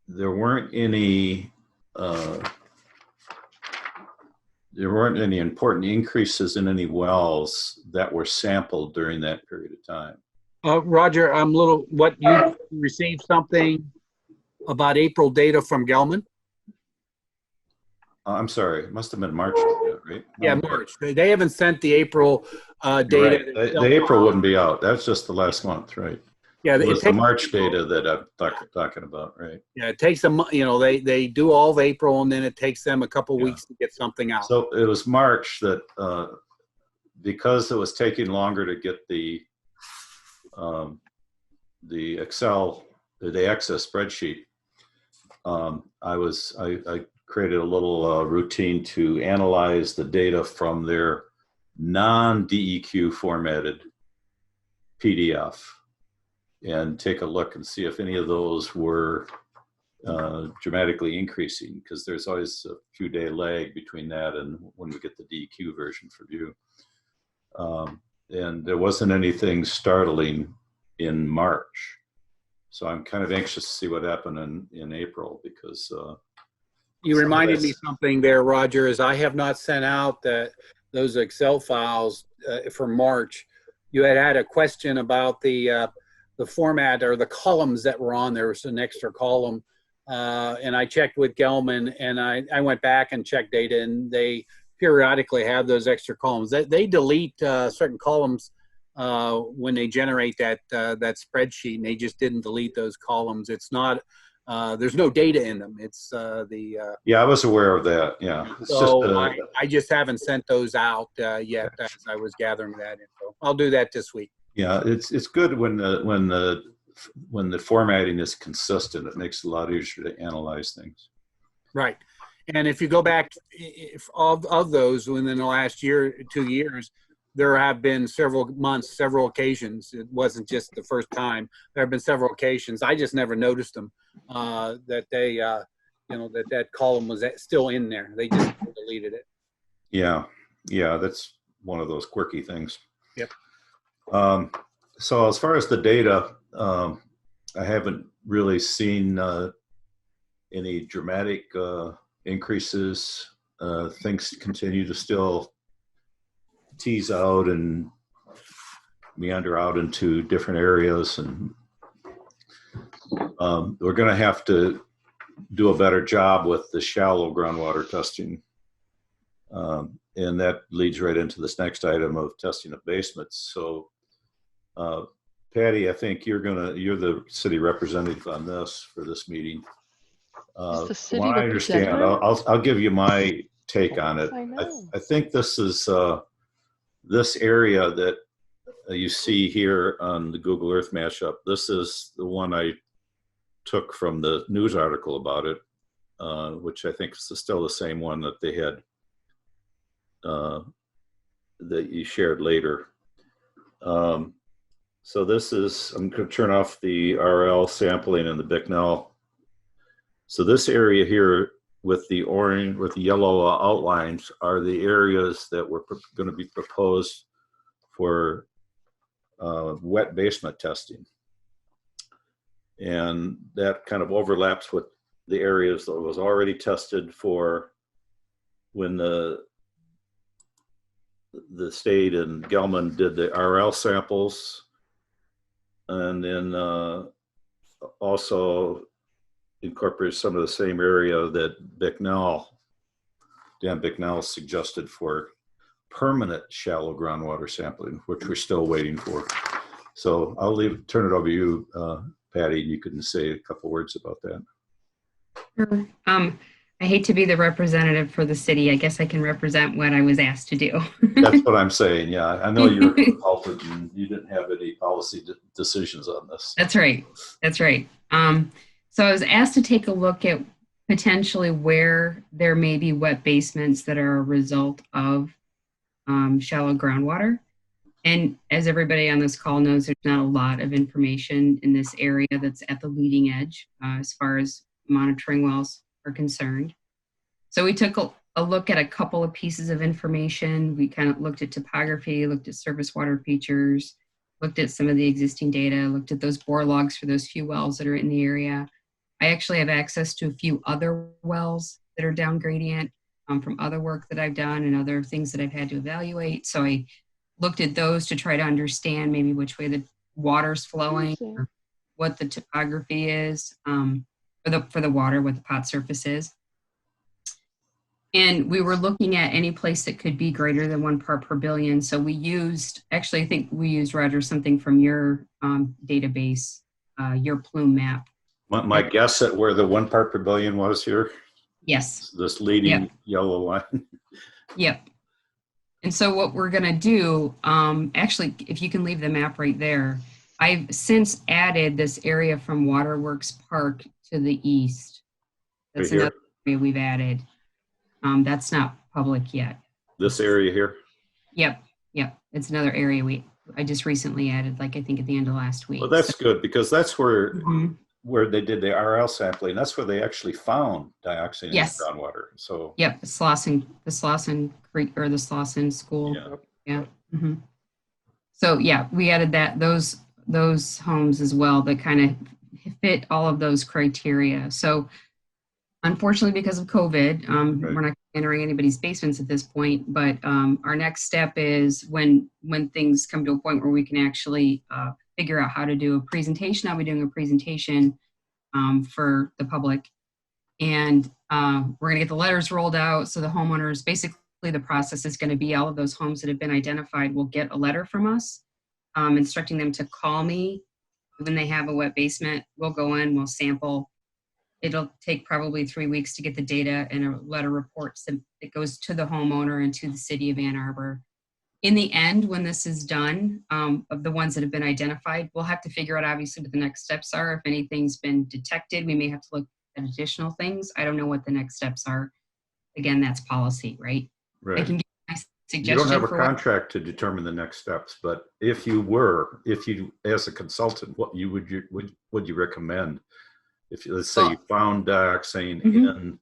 there weren't any important increases in any wells that were sampled during that period of time. Roger, you received something about April data from Gelman? I'm sorry, it must have been March data, right? Yeah, March. They haven't sent the April data. Right. The April wouldn't be out. That's just the last month, right? Yeah, it was the March data that I'm talking about, right? Yeah, it takes them, they do all of April, and then it takes them a couple weeks to get something out. So it was March that, because it was taking longer to get the Excel, the Access spreadsheet, I created a little routine to analyze the data from their non-DEQ formatted PDF and take a look and see if any of those were dramatically increasing, because there's always a few day lag between that and when we get the DEQ version for view. And there wasn't anything startling in March. So I'm kind of anxious to see what happened in April, because you reminded me something there, Roger, is I have not sent out those Excel files for March. You had a question about the format or the columns that were on. There was an extra column, and I checked with Gelman, and I went back and checked data, and they periodically have those extra columns. They delete certain columns when they generate that spreadsheet, and they just didn't delete those columns. It's not. There's no data in them. It's yeah, I was aware of that. Yeah. I just haven't sent those out yet as I was gathering that info. I'll do that this week. Yeah, it's good when the formatting is consistent. It makes it a lot easier to analyze things. Right. And if you go back, of those within the last 2 years, there have been several months, several occasions. It wasn't just the first time. There have been several occasions. I just never noticed them, that they, that column was still in there. They just deleted it. Yeah. Yeah. That's one of those quirky things. Yep. So as far as the data, I haven't really seen any dramatic increases. Things continue to still tease out and meander out into different areas, and we're going to have to do a better job with the shallow groundwater testing, and that leads right into this next item of testing of basements. So Patty, I think you're the city representative on this for this meeting. From what I understand, I'll give you my take on it. I think this is this area that you see here on the Google Earth mashup. This is the one I took from the news article about it, which I think is still the same one that they had that you shared later. So this is, I'm going to turn off the RL sampling and the Bicknell. So this area here with the orange, with the yellow outlines are the areas that were going to be proposed for wet basement testing. And that kind of overlaps with the areas that was already tested for when the state and Gelman did the RL samples, and then also incorporated some of the same area that Dan Bicknell suggested for permanent shallow groundwater sampling, which we're still waiting for. So I'll turn it over to you, Patty, and you can say a couple words about that. Sure. I hate to be the representative for the city. I guess I can represent what I was asked to do. That's what I'm saying. Yeah, I know you're a consultant and you didn't have any policy decisions on this. That's right. That's right. So I was asked to take a look at potentially where there may be wet basements that are a result of shallow groundwater. And as everybody on this call knows, there's not a lot of information in this area that's at the leading edge as far as monitoring wells are concerned. So we took a look at a couple of pieces of information. We kind of looked at topography, looked at surface water features, looked at some of the existing data, looked at those bore logs for those few wells that are in the area. I actually have access to a few other wells that are down gradient from other work that I've done and other things that I've had to evaluate. So I looked at those to try to understand maybe which way the water's flowing, or what the topography is for the water, what the pot surface is. And we were looking at any place that could be greater than 1 part per billion. So we used, actually, I think we used, Roger, something from your database, your plume map. My guess at where the 1 part per billion was here? Yes. This leading yellow line. Yep. And so what we're going to do, actually, if you can leave the map right there, I've since added this area from Waterworks Park to the east. That's right another area we've added. That's not public yet. This area here? Yep. Yep. It's another area I just recently added, like I think at the end of last week. Well, that's good because that's where they did the RL sampling. That's where they actually found dioxin in the groundwater. So yep, the Slauson Creek or the Slauson School. Yeah. Mm-hmm. So yeah, we added those homes as well that kind of fit all of those criteria. So unfortunately, because of COVID, we're not entering anybody's basements at this point, but our next step is when things come to a point where we can actually figure out how to do a presentation. I'll be doing a presentation for the public, and we're gonna get the letters rolled out. So the homeowners, basically the process is gonna be all of those homes that have been identified will get a letter from us instructing them to call me when they have a wet basement. We'll go in, we'll sample. It'll take probably 3 weeks to get the data and a letter report that goes to the homeowner and to the city of Ann Arbor. In the end, when this is done, of the ones that have been identified, we'll have to figure out obviously what the next steps are. If anything's been detected, we may have to look at additional things. I don't know what the next steps are. Again, that's policy, right? Right. I can give my suggestion. You don't have a contract to determine the next steps, but if you as a consultant, what would you recommend? If let's say you found dioxin in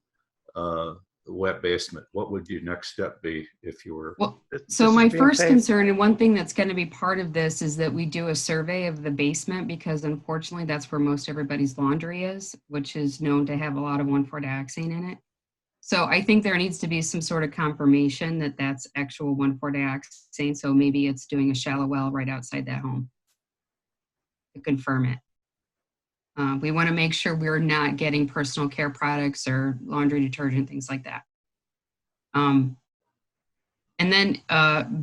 the wet basement, what would your next step be if you were? Well, so my first concern, and one thing that's going to be part of this, is that we do a survey of the basement, because unfortunately that's where most everybody's laundry is, which is known to have a lot of 1,4-dioxane in it. So I think there needs to be some sort of confirmation that that's actual 1,4-dioxane. So maybe it's doing a shallow well right outside that home to confirm it. We want to make sure we're not getting personal care products or laundry detergent, things like that. And then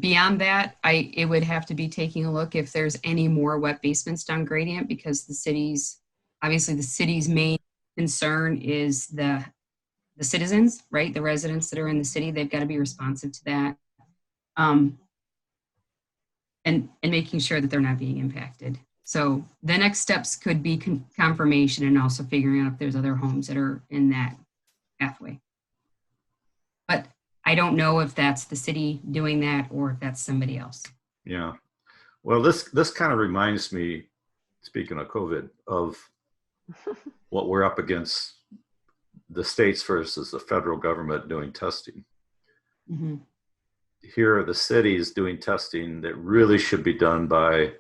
beyond that, it would have to be taking a look if there's any more wet basements down gradient, because obviously the city's main concern is the citizens, right? The residents that are in the city, they've got to be responsive to that. And making sure that they're not being impacted. So the next steps could be confirmation and also figuring out if there's other homes that are in that pathway. But I don't know if that's the city doing that or if that's somebody else. Yeah. Well, this kind of reminds me, speaking of COVID, of what we're up against, the states versus the federal government doing testing. Mm-hmm. Here are the cities doing testing that really should be done by,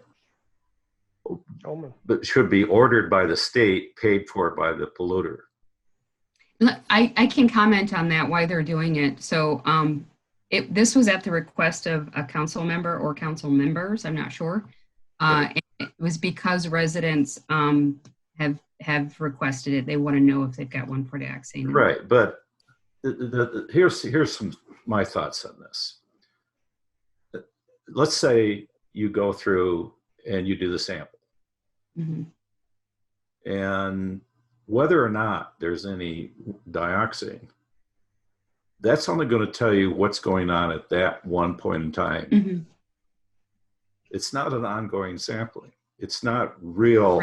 but should be ordered by the state, paid for by the polluter. I can comment on that, why they're doing it. So this was at the request of a council member or council members, I'm not sure. It was because residents have requested it. They want to know if they've got one portaxine. Right, but here's my thoughts on this. Let's say you go through and you do the sample. Mm-hmm. And whether or not there's any dioxane, that's only going to tell you what's going on at that one point in time. Mm-hmm. It's not an ongoing sampling. It's not real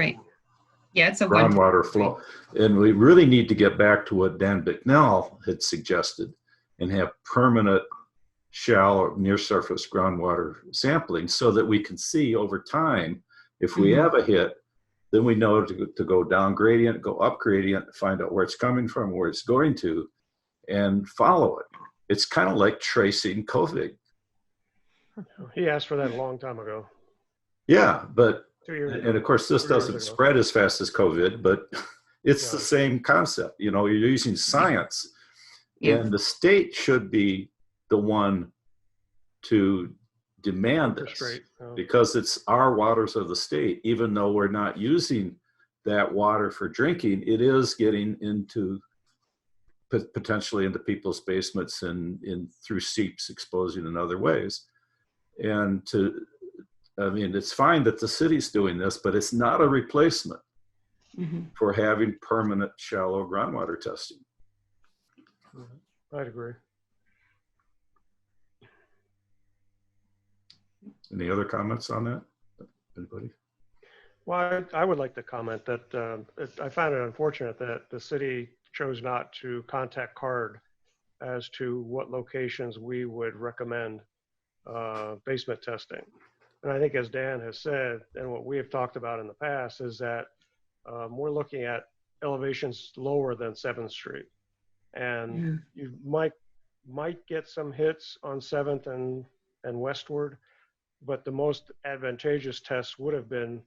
it's a groundwater flow. And we really need to get back to what Dan Bicknell had suggested and have permanent shallow near surface groundwater sampling so that we can see over time if we have a hit, then we know to go down gradient, go up gradient, find out where it's coming from, where it's going to, and follow it. It's kind of like tracing COVID. He asked for that a long time ago. Yeah, but, 2 years ago. and of course this doesn't spread as fast as COVID, but it's the same concept. You know, you're using science, and the state should be the one to demand this because it's our waters of the state. Even though we're not using that water for drinking, it is getting into potentially into people's basements and through seeps exposing in other ways. And I mean, it's fine that the city's doing this, but it's not a replacement for having permanent shallow groundwater testing. I'd agree. Any other comments on that? Anybody? Well, I would like to comment that I found it unfortunate that the city chose not to contact CARD as to what locations we would recommend basement testing. And I think as Dan has said, and what we have talked about in the past, is that we're looking at elevations lower than 7th Street. And you might get some hits on 7th and westward, but the most advantageous tests would have been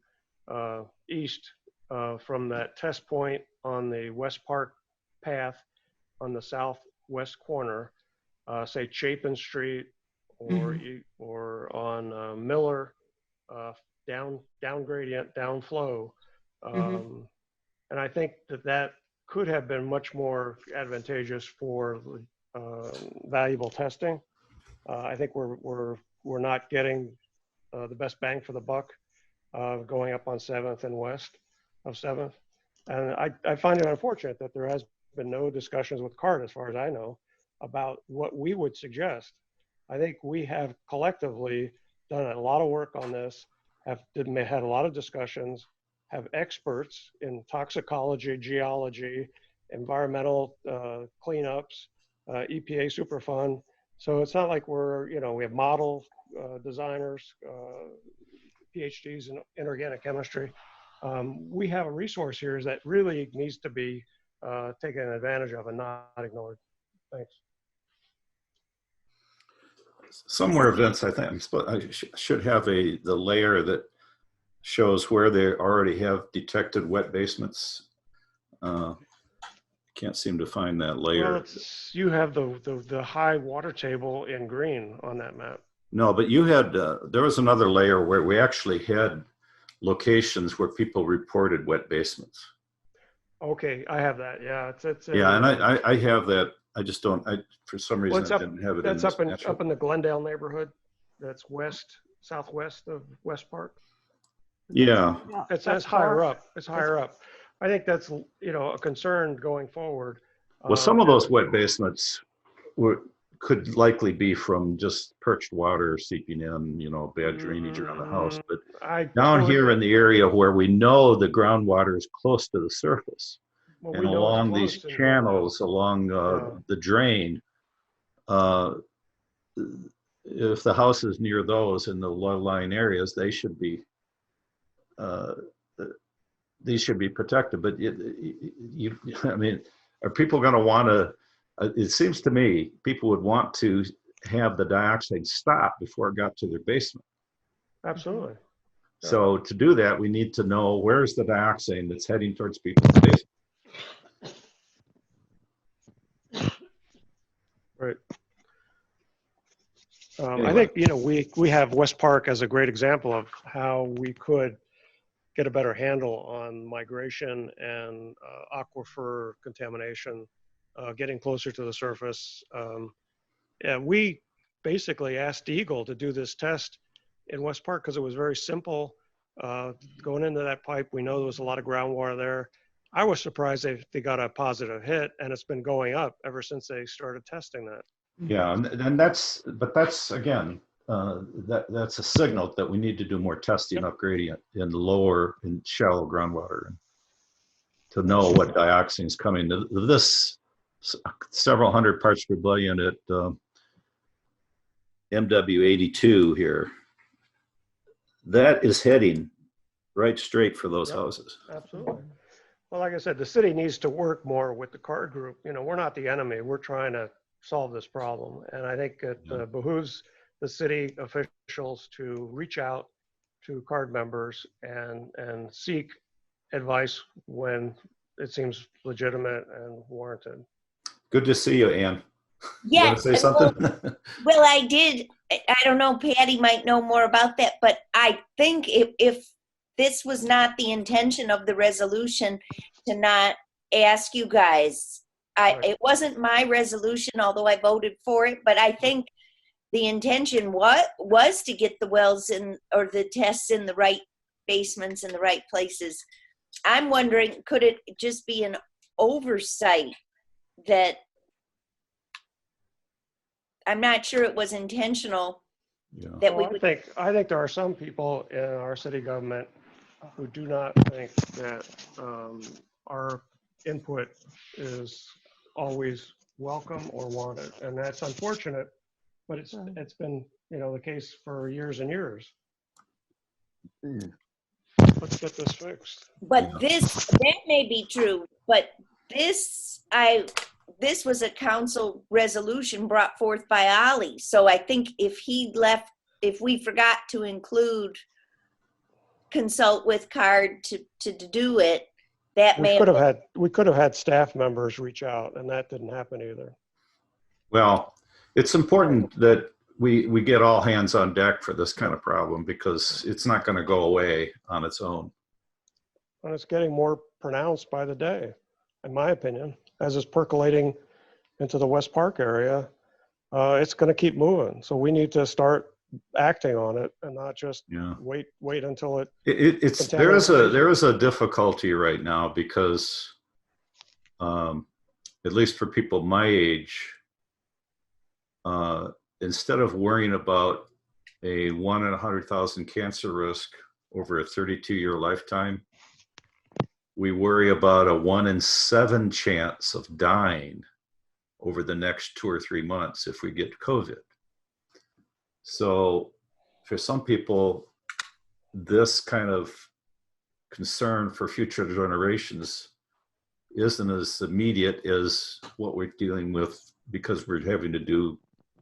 east from that test point on the West Park path on the southwest corner, say Chapin Street, or on Miller, down gradient, down flow. And I think that could have been much more advantageous for valuable testing. I think we're not getting the best bang for the buck going up on 7th and west of 7th. And I find it unfortunate that there has been no discussions with CARD, as far as I know, about what we would suggest. I think we have collectively done a lot of work on this, had a lot of discussions, have experts in toxicology, geology, environmental cleanups, EPA Superfund. So it's not like we have model designers, PhDs in inorganic chemistry. We have a resource here that really needs to be taken advantage of and not ignored. Thanks. Somewhere, Vince, I think I should have the layer that shows where they already have detected wet basements. Can't seem to find that layer. Well, you have the high water table in green on that map. No, but you had, there was another layer where we actually had locations where people reported wet basements. Okay, I have that. Yeah, it's yeah, and I have that. I just don't. For some reason I didn't have it. That's up in the Glendale neighborhood. That's southwest of West Park. Yeah, that's higher up. It's higher up. I think that's a concern going forward. Well, some of those wet basements could likely be from just perched water seeping in, bad drainage around the house. But down here in the area where we know the groundwater is close to the surface, and along these channels, along the drain, if the house is near those in the low-lying areas, they should be these should be protected. But I mean, are people going to want to? It seems to me people would want to have the dioxide stop before it got to their basement. Absolutely. So to do that, we need to know where's the dioxide that's heading towards people's basement. Right. Anyway. I think, you know, we have West Park as a great example of how we could get a better handle on migration and aquifer contamination, getting closer to the surface. And we basically asked EGLE to do this test in West Park because it was very simple. Going into that pipe, we know there was a lot of groundwater there. I was surprised they got a positive hit, and it's been going up ever since they started testing that. Yeah, and that's again, that's a signal that we need to do more testing, upgrading it in shallow groundwater, and to know what dioxin is coming. This several hundred parts per billion at MW82 here, that is heading right straight for those houses. Absolutely. Well, like I said, the city needs to work more with the CARD group. You know, we're not the enemy. We're trying to solve this problem. And I think it behooves the city officials to reach out to CARD members and seek advice when it seems legitimate and warranted. Good to see you, Ann. Yeah. You want to say something? Well, I did. I don't know, Patty might know more about that, but I think if this was not the intention of the resolution to not ask you guys, it wasn't my resolution, although I voted for it, but I think the intention was to get the wells in, or the tests in the right basements in the right places. I'm wondering, could it just be an oversight that I'm not sure it was intentional that we would. I think there are some people in our city government who do not think that our input is always welcome or wanted, and that's unfortunate. But it's been, you know, the case for years and years. Let's get this fixed. But that may be true, but this was a council resolution brought forth by Ollie. So I think if we forgot to include consult with CARD to do it, that we could have had staff members reach out, and that didn't happen either. Well, it's important that we get all hands on deck for this kind of problem, because it's not going to go away on its own. And it's getting more pronounced by the day, in my opinion, as it's percolating into the West Park area. It's going to keep moving. So we need to start acting on it and not just wait until there is a difficulty right now, because at least for people my age, instead of worrying about a 1 in 100,000 cancer risk over a 32-year lifetime, we worry about a 1 in 7 chance of dying over the next 2 or 3 months if we get COVID. So for some people, this kind of concern for future generations isn't as immediate as what we're dealing with, because we're having to do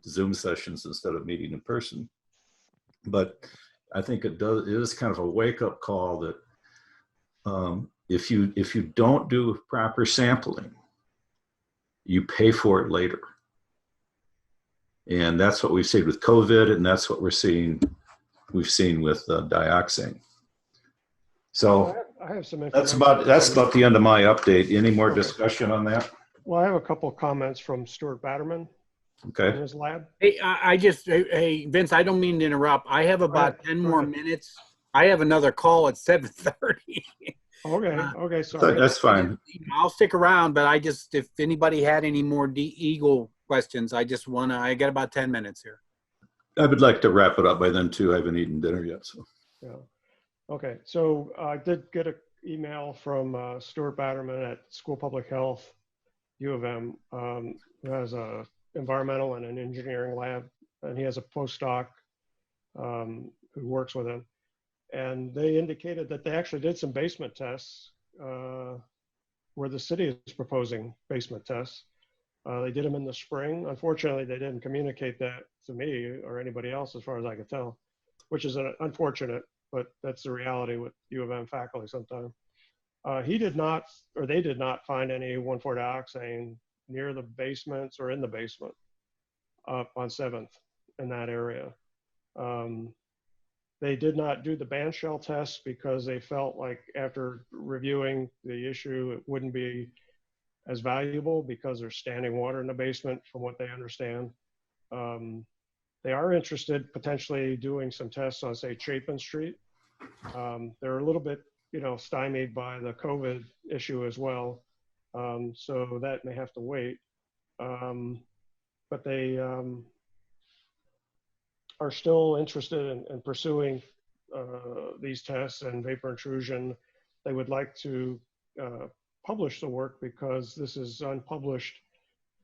Zoom sessions instead of meeting in person. But I think it is kind of a wake-up call that if you don't do proper sampling, you pay for it later. And that's what we've seen with COVID, and that's what we've seen with dioxin. So I have some that's about the end of my update. Any more discussion on that? Well, I have a couple of comments from Stuart Batterman. Okay. In his lab. Hey, Vince, I don't mean to interrupt. I have about 10 more minutes. I have another call at 7:30. Okay, sorry. That's fine. I'll stick around, but if anybody had any more EGLE questions, I got about 10 minutes here. I would like to wrap it up by then too. I haven't eaten dinner yet, so. Yeah. Okay, so I did get an email from Stuart Batterman at School Public Health, U of M, who has a environmental and an engineering lab, and he has a postdoc who works with him. And they indicated that they actually did some basement tests where the city is proposing basement tests. They did them in the spring. Unfortunately, they didn't communicate that to me or anybody else, as far as I could tell, which is unfortunate, but that's the reality with U of M faculty sometimes. They did not find any 1,4-dioxane near the basements or in the basement. up on 7th in that area. They did not do the BandShell test because they felt like after reviewing the issue, it wouldn't be as valuable because there's standing water in the basement from what they understand. They are interested potentially doing some tests on, say, Chapin Street. They're a little bit, stymied by the COVID issue as well. So that may have to wait. But they are still interested in pursuing these tests and vapor intrusion. They would like to publish the work because this is unpublished,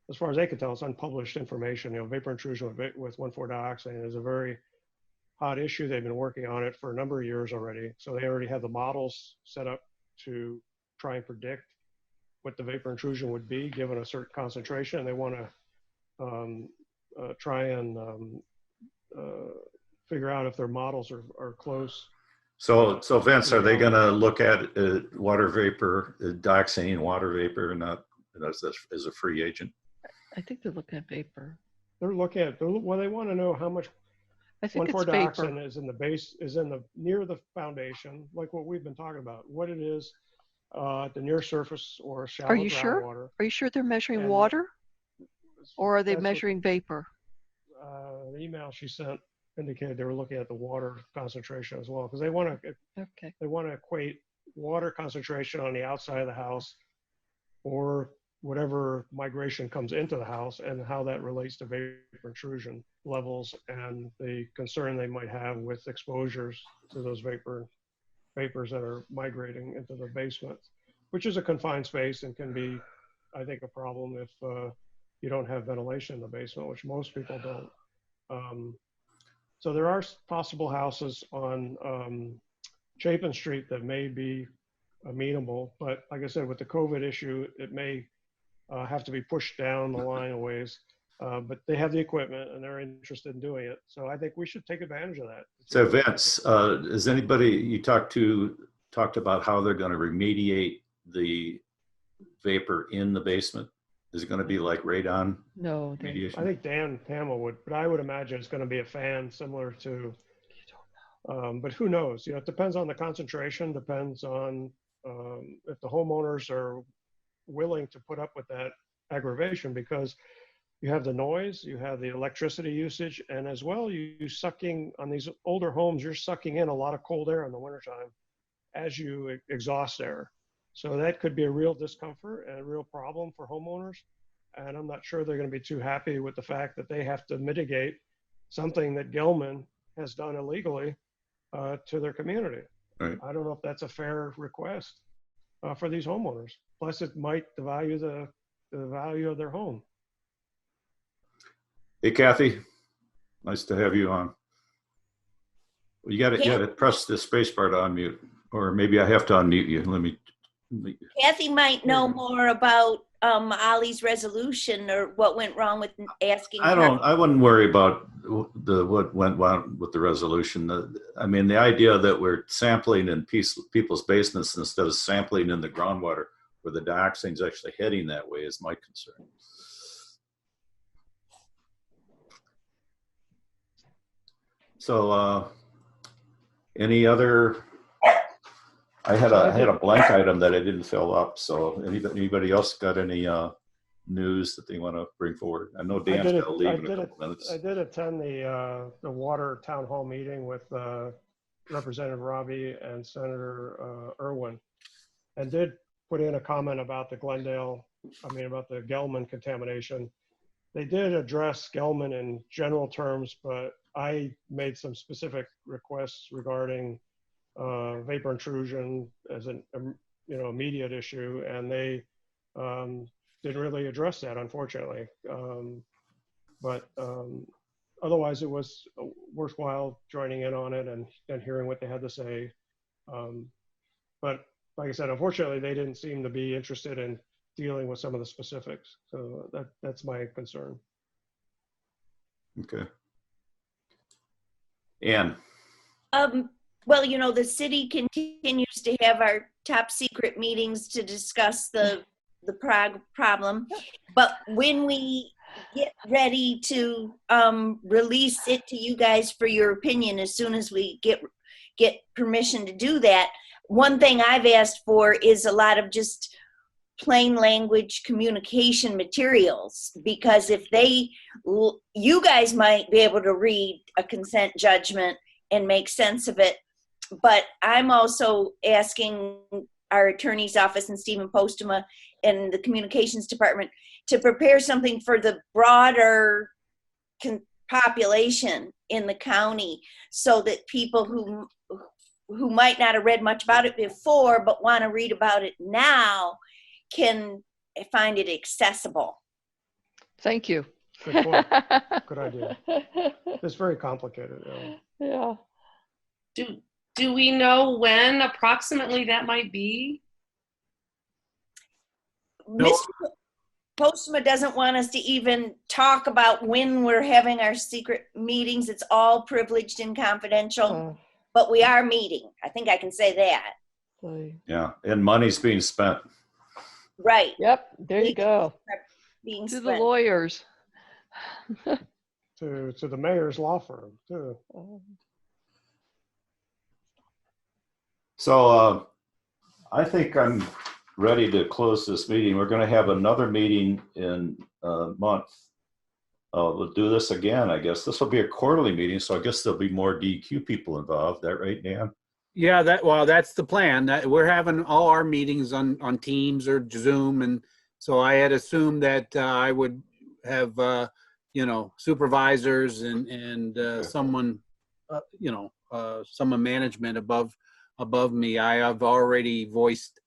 as far as they can tell, it's unpublished information. Vapor intrusion with 1,4-dioxane is a very hot issue. They've been working on it for a number of years already. So they already have the models set up to try and predict what the vapor intrusion would be given a certain concentration. They want to try and figure out if their models are close. So Vince, are they going to look at water vapor, dioxane water vapor, not as a free agent? I think they're looking at vapor. They're looking at, well, they want to know how much I think it's 1,4-dioxane vapor. is in the base, near the foundation, like what we've been talking about, what it is at the near surface or shallow Are you groundwater. Sure? Are you sure they're measuring And water? Or are they that's measuring vapor? The email she sent indicated they were looking at the water concentration as well, because they want to equate water concentration on the outside of the house or whatever migration comes into the house and how that relates to vapor intrusion levels and the concern they might have with exposures to those vapors that are migrating into the basement, which is a confined space and can be, I think, a problem if you don't have ventilation in the basement, which most people don't. So there are possible houses on Chapin Street that may be amenable, but like I said, with the COVID issue, it may have to be pushed down the line a ways. But they have the equipment and they're interested in doing it. So I think we should take advantage of that. So Vince, is anybody you talked about how they're going to remediate the vapor in the basement? Is it going to be like radon? No. I think Dan Hamel would, but I would imagine it's going to be a fan similar to, but who knows? It depends on the concentration, depends on if the homeowners are willing to put up with that aggravation, because you have the noise, you have the electricity usage, and as well, you sucking on these older homes, you're sucking in a lot of cold air in the wintertime as you exhaust air. So that could be a real discomfort and a real problem for homeowners. And I'm not sure they're going to be too happy with the fact that they have to mitigate something that Gelman has done illegally to their community. Right. I don't know if that's a fair request for these homeowners. Plus, it might devalue the value of their home. Hey, Kathy, nice to have you on. You got to press the space bar to unmute, or maybe I have to unmute you. Let me. Kathy might know more about Ollie's resolution or what went wrong with asking. I wouldn't worry about what went wrong with the resolution. I mean, the idea that we're sampling in people's basements instead of sampling in the groundwater where the dioxine's actually heading that way is my concern. So, any other? I had a blank item that I didn't fill up. So, anybody else got any news that they want to bring forward? I know Dan's got to leave in a couple minutes. I did attend the water town hall meeting with Representative Robbie and Senator Irwin, and did put in a comment about the about the Gelman contamination. They did address Gelman in general terms, but I made some specific requests regarding vapor intrusion as an immediate issue, and they didn't really address that, unfortunately. But otherwise, it was worthwhile joining in on it and hearing what they had to say. But like I said, unfortunately, they didn't seem to be interested in dealing with some of the specifics. So that's my concern. Okay. Ann. Well, the city continues to have our top secret meetings to discuss the problem. But when we get ready to release it to you guys for your opinion as soon as we get permission to do that. One thing I've asked for is a lot of just plain language communication materials, because if you guys might be able to read a consent judgment and make sense of it, but I'm also asking our attorney's office and Stephen Postema and the communications department to prepare something for the broader population in the county, so that people who might not have read much about it before but want to read about it now can find it accessible. Thank you. Good point. Good idea. It's very complicated. Yeah. Do we know when approximately that might be? Mr. Postma doesn't want us to even talk about when we're having our secret meetings. It's all privileged and confidential, but we are meeting. I think I can say that. Yeah, and money's being spent. Right. Yep, there you go. Being to spent. the lawyers. To the mayor's law firm, too. So I think I'm ready to close this meeting. We're going to have another meeting in a month. We'll do this again, I guess. This will be a quarterly meeting, so I guess there'll be more DEQ people involved. That right, Dan? Yeah, that's the plan. We're having all our meetings on Teams or Zoom, and so I had assumed that I would have supervisors and someone someone management above me. I have already voiced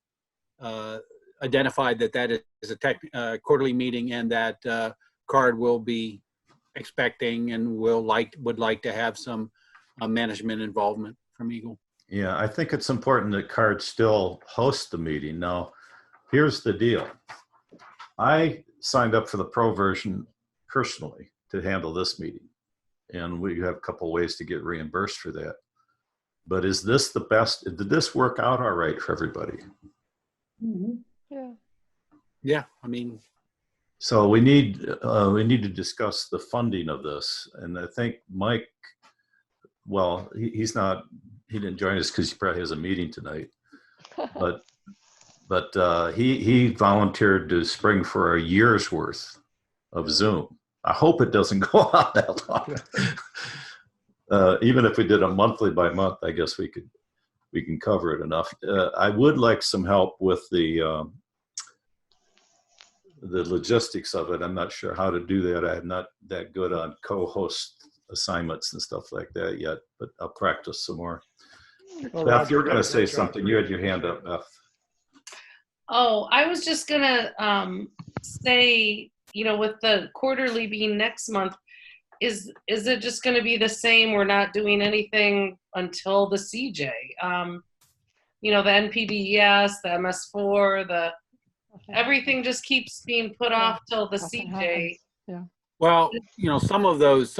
identified that is a quarterly meeting, and that CARD will be expecting and would like to have some management involvement from EGLE. Yeah, I think it's important that CARD still hosts the meeting. Now, here's the deal. I signed up for the pro version personally to handle this meeting, and we have a couple ways to get reimbursed for that. But is this the best? Did this work out all right for everybody? Mm-hmm. Yeah. Yeah, I mean. So we need to discuss the funding of this, and I think Mike. Well, he didn't join us because he probably has a meeting tonight, but he volunteered to spring for a year's worth of Zoom. I hope it doesn't go on that long. Even if we did a monthly by month, I guess we can cover it enough. I would like some help with the logistics of it. I'm not sure how to do that. I'm not that good on co-host assignments and stuff like that yet, but I'll practice some more. Well, Beth, Roger, you're going to say great job. something. You had your hand up, Beth. Oh, I was just gonna say, with the quarterly being next month, is it just going to be the same? We're not doing anything until the CJ. The NPDES, the MS4, everything just keeps being put off till the CJ. Yeah. Well, some of those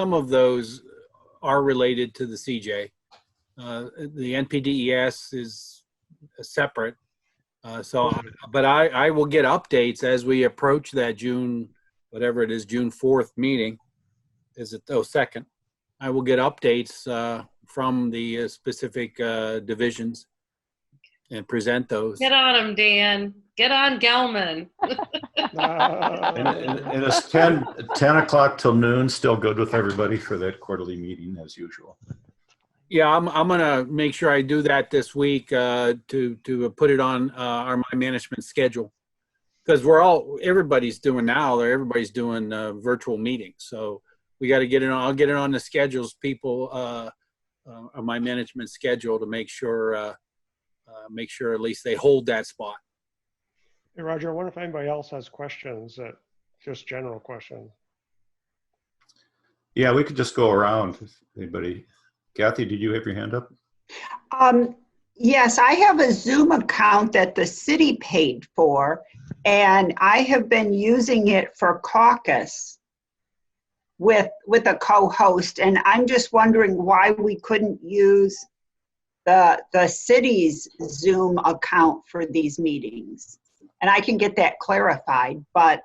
are related to the CJ. The NPDES is separate. But I will get updates as we approach that June 4th meeting. Is it 2nd? I will get updates from the specific divisions and present those. Get on them, Dan. Get on Gelman. And it's 10 o'clock till noon, still good with everybody for that quarterly meeting as usual. Yeah, I'm gonna make sure I do that this week to put it on my management schedule, because everybody's doing virtual meetings, so we got to get it on. I'll get it on the schedules, people on my management schedule, to make sure at least they hold that spot. Hey, Roger, I wonder if anybody else has questions, just general questions. Yeah, we could just go around. Anybody? Kathy, did you have your hand up? Yes, I have a Zoom account that the city paid for, and I have been using it for caucus with a co-host, and I'm just wondering why we couldn't use the city's Zoom account for these meetings. And I can get that clarified, but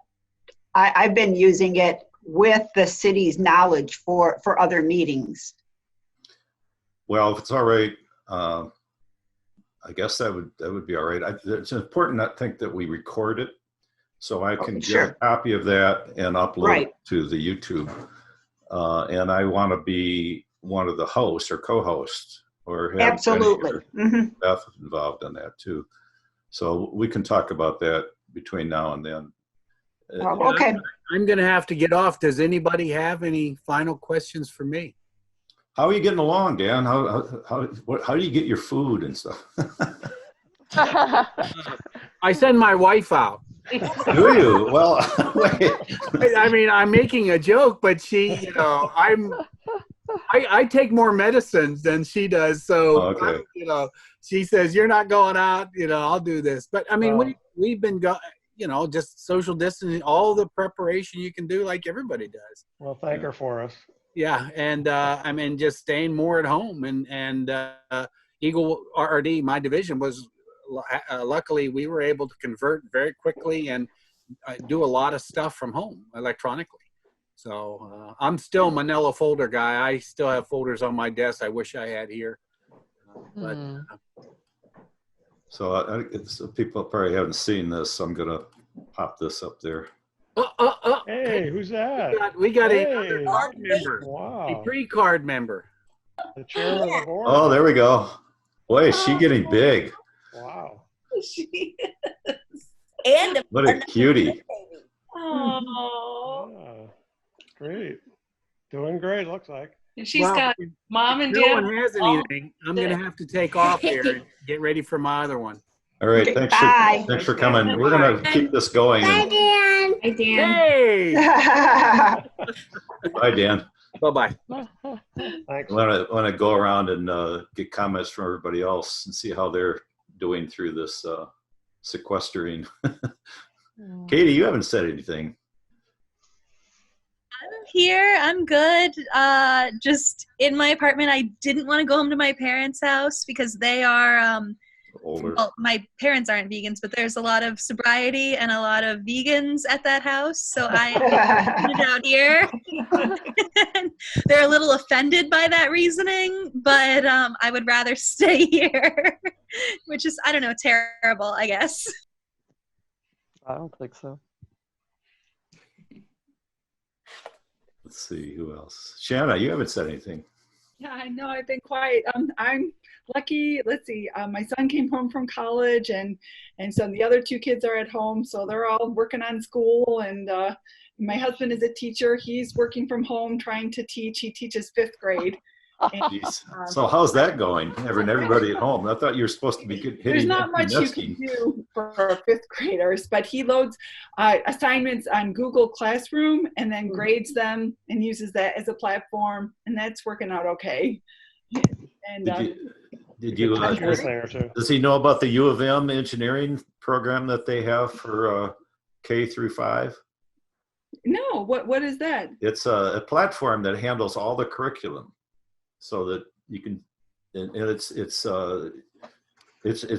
I've been using it with the city's knowledge for other meetings? Well, if it's all right, I guess that would be all right. It's important, I think, that we record it, so I can get a copy of that and upload it to the YouTube. And I want to be one of the hosts or co-hosts, or have absolutely Beth involved in that too. So we can talk about that between now and then. Okay. I'm going to have to get off. Does anybody have any final questions for me? How are you getting along, Dan? How do you get your food and stuff? I send my wife out. Do you? Well, wait. I mean, I'm making a joke, but she, you know, I take more medicines than she does. So, you know, she says, you're not going out, you know, I'll do this. But I mean, we've been, you know, just social distancing, all the preparation you can do like everybody does. Well, thank her for us. Yeah. And I mean, just staying more at home and EGLE RRD, my division was, luckily we were able to convert very quickly and do a lot of stuff from home electronically. So I'm still Manila folder guy. I still have folders on my desk I wish I had here. So people probably haven't seen this, so I'm going to pop this up there. Hey, who's that? We got a card member. Wow. A pre-card member. The chair of the board. Oh, there we go. Boy, is she getting big. Wow. She is. And what a cutie. Oh. Yeah. Great. Doing great, looks like. She's got mom and dad. No one has anything. I'm going to have to take off here and get ready for my other one. All right, thanks for coming. We're going to keep this going. Bye, Dan. Hi, Dan. Hey. Bye, Dan. Bye-bye. Thanks. I want to go around and get comments from everybody else and see how they're doing through this sequestering. Katie, you haven't said anything. I'm here. I'm good. Just in my apartment. I didn't want to go home to my parents' house because they are older. Well, my parents aren't vegans, but there's a lot of sobriety and a lot of vegans at that house. So I moved out here. They're a little offended by that reasoning, but I would rather stay here, which is, I don't know, terrible, I guess. I don't think so. Let's see, who else? Shanna, you haven't said anything. Yeah, I know. I've been quiet. I'm lucky. Let's see. My son came home from college, and so the other two kids are at home. So they're all working on school. And my husband is a teacher. He's working from home, trying to teach. He teaches 5th grade. And, so how's that going? Having everybody at home. I thought you were supposed to be hitting. There's not much you can do for 5th graders, but he loads assignments on Google Classroom and then grades them and uses that as a platform, and that's working out okay. And does he know about the U of M engineering program that they have for K through 5? No, what is that? It's a platform that handles all the curriculum, so that you can, and it's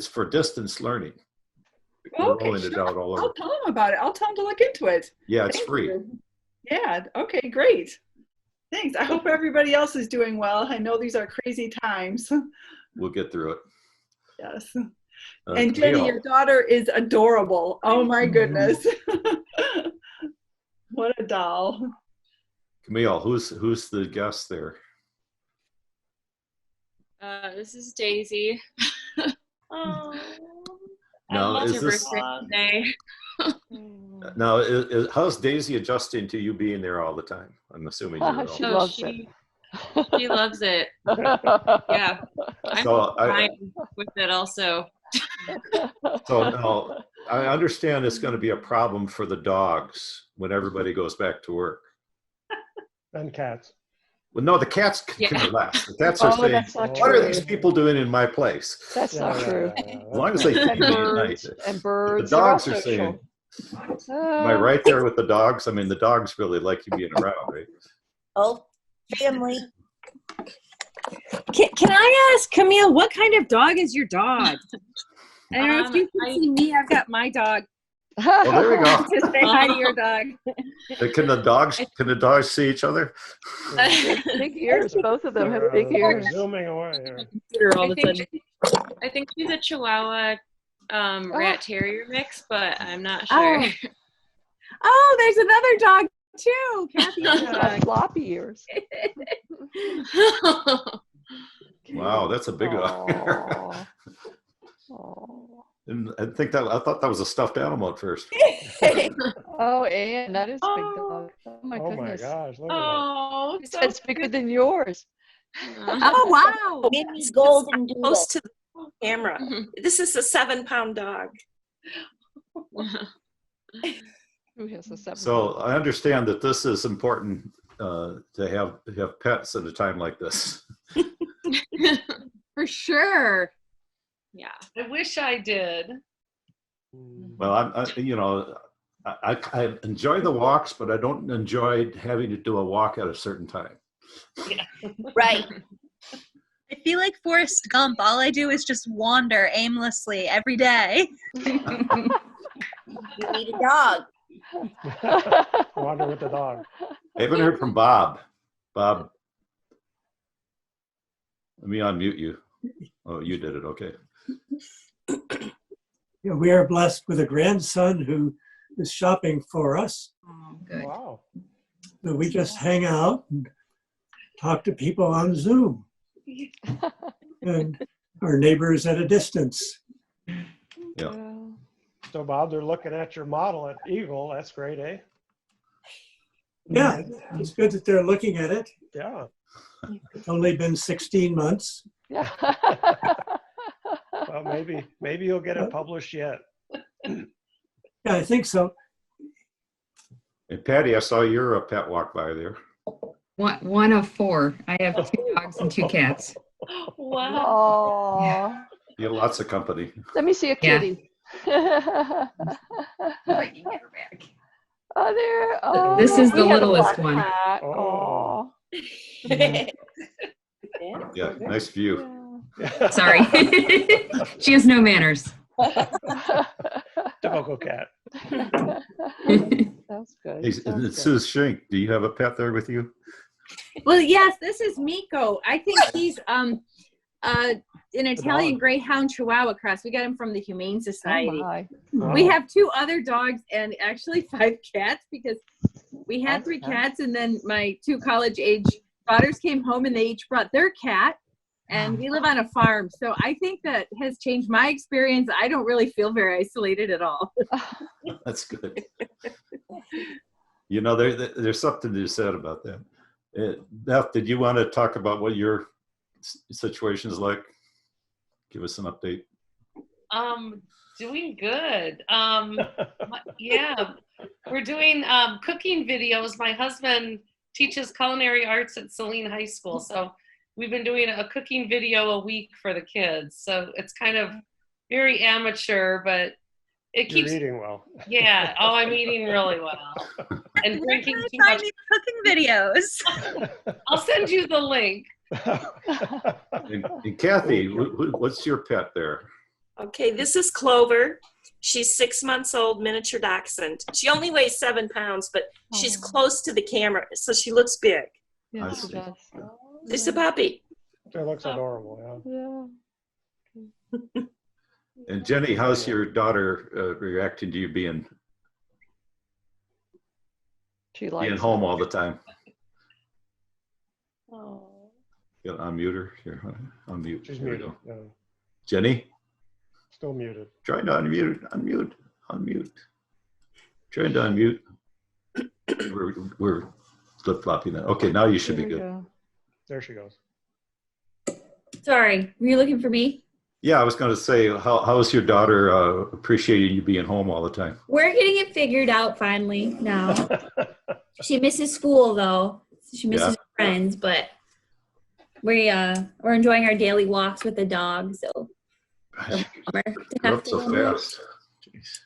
for distance learning. Okay, rolling it out all over. I'll tell him about it. I'll tell him to look into it. Yeah, it's Thank free. you. Yeah. Okay. Great. Thanks. I hope everybody else is doing well. I know these are crazy times. We'll get through it. Yes. And Jenny, your daughter is adorable. Oh my goodness. What a doll. Camille, who's the guest there? This is Daisy. Oh, Now, it's is her this birthday today. now? How's Daisy adjusting to you being there all the time? I'm assuming you're She all- loves it. She loves it. Yeah, I'm So fine with it also. So now I understand it's going to be a problem for the dogs when everybody goes back to work. And cats. Well, no, the cats can relax. The cats are saying, "What are these people doing in my place?" That's not true. As long as they feed me at night. And birds. The dogs they're are all saying, social. "Am I right there with the dogs?" I mean, the dogs really like you being around, right? Oh, family. Can I ask, Camille, what kind of dog is your dog? I don't know if you can see me. I've got my dog. Oh, there we go. To say hi to your dog. Can the dogs see each other? Big ears. Both of them have big ears. Zooming away here. I think she's a Chihuahua rat terrier mix, but I'm not sure. Oh, there's another dog too. Kathy's She's got floppy ears. Wow, that's a big dog. And I thought that was a stuffed animal at first. Oh, and that is a big dog. Oh my Oh my goodness. gosh, look at Oh, it's bigger than yours. Oh wow. Baby's golden doodle. Close to the camera. This is a 7-pound dog. Who has a 7? So I understand that this is important to have pets at a time like this. For sure. Yeah. I wish I did. Well, I enjoy the walks, but I don't enjoy having to do a walk at a certain time. Yeah. Right. I feel like Forrest Gump. All I do is just wander aimlessly every day. You need a dog. Wander with the dog. I haven't heard from Bob. Bob, let me unmute you. Oh, you did it. Okay. Yeah, we are blessed with a grandson who is shopping for us. Oh, good. Wow. So we just hang out and talk to people on Zoom and our neighbors at a distance. Yeah. So Bob, they're looking at your model at EGLE. That's great, eh? Yeah, it's good that they're looking at it. Yeah. It's only been 16 months. Yeah. Well, maybe you'll get it published yet. Yeah, I think so. And Patty, I saw your pet walk by there. One of 4. I have 2 dogs and 2 cats. Wow. Aww. You have lots of company. Let me see a kitty. I can get her back. Oh, there. Oh, This is the we have a littlest black one. cat. Oh. Yeah, nice view. Sorry. She has no manners. Typical cat. That's good. Hey, Suze Shrink, do you have a pet there with you? Well, yes, this is Miko. I think he's an Italian Greyhound Chihuahua cross. We got him from the Humane Society. Oh We have 2 other dogs and actually 5 cats because we had 3 cats, and then my 2 college-age daughters came home and they each brought their cat. And we live on a farm, so I think that has changed my experience. I don't really feel very isolated at all. That's good. You know, there's something to be said about that. Beth, did you want to talk about what your situation is like? Give us an update. Doing good. Yeah, we're doing cooking videos. My husband teaches culinary arts at Saline High School, so we've been doing a cooking video a week for the kids. So it's kind of very amateur, but it keeps You're eating well. Yeah. Oh, I'm eating really well. And drinking too Find much. these cooking videos. I'll send you the link. And Kathy, what's your pet there? Okay, this is Clover. She's 6 months old, miniature dachshund. She only weighs 7 pounds, but she's close to the camera, so she looks big. I see. It's a puppy. It looks adorable, Yeah. And Jenny, how's your daughter reacting to you being home all the time? Oh. You gotta unmute her. Here, unmute. She's There we muted. go. No, Jenny, still muted. trying to unmute. Trying to unmute. We're flip-flopping that. Okay, now you should be good. There she goes. Sorry, were you looking for me? Yeah, I was going to say, how's your daughter appreciating you being home all the time? We're getting it figured out finally now. She misses school though. She misses her friends, but we're enjoying our daily walks with the dog. So You're up so fast. Jeez.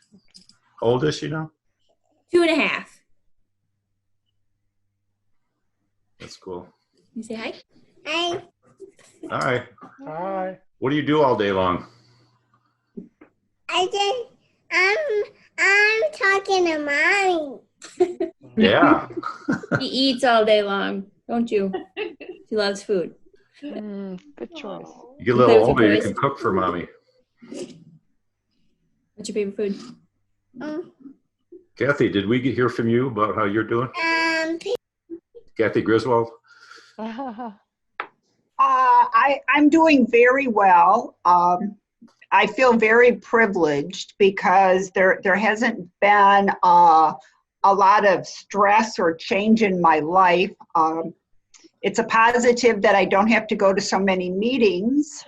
How old is she now? 2.5. That's cool. You say hi? Hi. Hi. Hi. What do you do all day long? I I'm talking to mommy. Yeah. He eats all day long, don't you? He loves food. Good choice. You get a Play little with your older, you toys? can cook for mommy. What's your favorite food? Kathy, did we hear from you about how you're doing? Kathy Griswold? I'm doing very well. I feel very privileged because there hasn't been a lot of stress or change in my life. It's a positive that I don't have to go to so many meetings,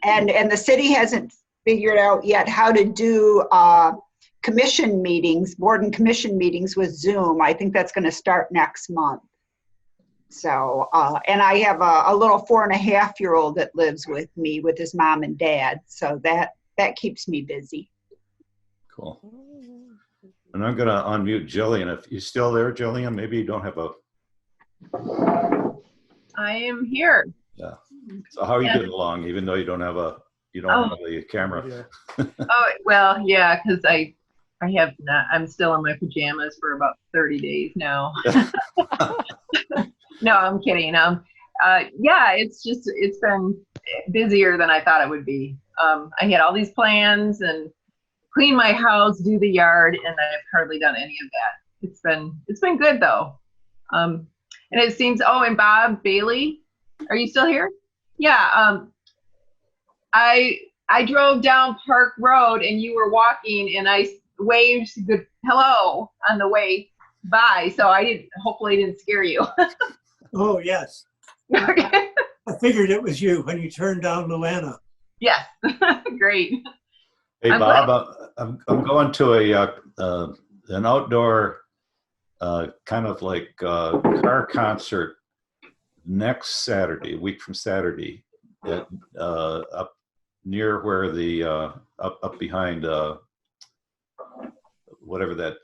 and the city hasn't figured out yet how to do commission meetings, board and commission meetings with Zoom. I think that's going to start next month. So, and I have a little 4.5-year-old that lives with me with his mom and dad. So that keeps me busy. Cool. And I'm going to unmute Jillian. If you're still there, Jillian, maybe you don't have a... I am here. Yeah. So how are you getting along, even though you don't have a camera? Oh, well, yeah, because I have not, I'm still in my pajamas for about 30 days now. No, I'm kidding. Yeah, it's been busier than I thought it would be. I had all these plans and clean my house, do the yard, and I've hardly done any of that. It's been good though. And it seems, oh, and Bob Bailey, are you still here? Yeah. I drove down Park Road and you were walking and I waved good hello on the way by. So hopefully I didn't scare you. Oh, yes. Okay. I figured it was you when you turned down Luana. Yes. Great. Hey, Bob, I'm going to an outdoor kind of like car concert next Saturday, a week from Saturday, up near where the up behind whatever that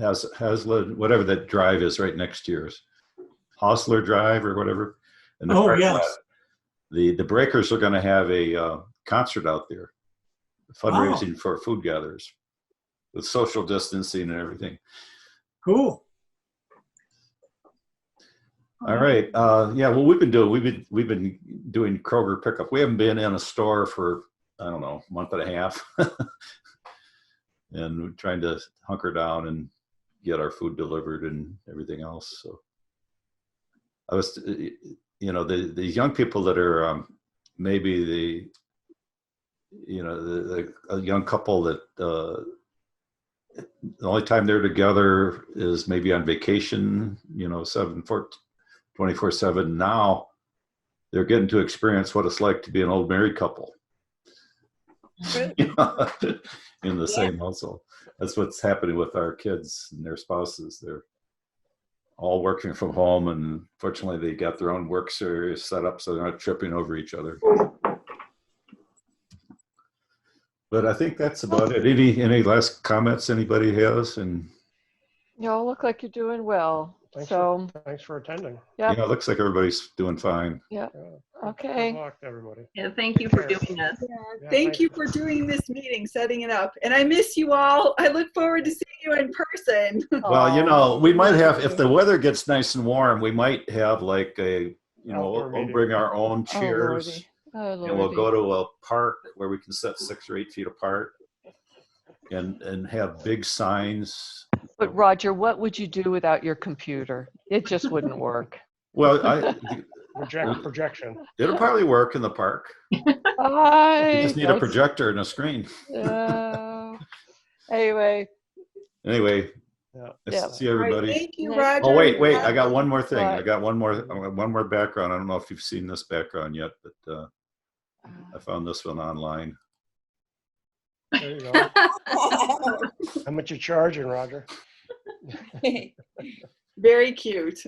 Hasler, whatever that drive is right next to yours, Hosler Drive or whatever. And the yes. The Breakers are going to have a concert out there, fundraising for food gatherers with social distancing and everything. Cool. All right. Yeah. Well, we've been doing Kroger pickup. We haven't been in a store for, I don't know, a month and a half, and we're trying to hunker down and get our food delivered and everything else. So I was, the young people that are maybe a young couple that the only time they're together is maybe on vacation, 24/7. Now they're getting to experience what it's like to be an old married couple in the same household. That's what's happening with our kids and their spouses. They're all working from home, and fortunately they got their own work series set up so they're not tripping over each other. But I think that's about it. Any last comments anybody has? And You look like you're doing well. Thanks for attending. Yeah. It looks like everybody's doing fine. Yeah. Okay. Good luck to everybody. Yeah, thank you for doing this. Yeah, thank you for doing this meeting, setting it up. And I miss you all. I look forward to seeing you in person. Well, we might have, if the weather gets nice and warm, we might have like we'll bring our own chairs. And we'll go to a park where we can set 6 or 8 feet apart and have big signs. But Roger, what would you do without your computer? It just wouldn't work. Well, projection. It'll probably work in the park. You just need a projector and a screen. Anyway. Nice to see everybody. Right, thank you, Roger. Oh, wait. I got one more thing. I got one more background. I don't know if you've seen this background yet, but I found this one online. There you go. How much you charging, Roger? Very cute.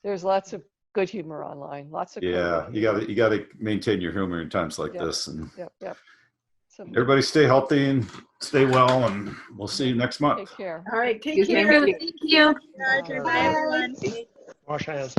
There's lots of good humor online. Lots of you got to maintain your humor in times like this. And Yep. everybody stay healthy and stay well, and we'll see you next month. Take care. All right, take care. Thank you. Roger, bye everyone. Wash hands.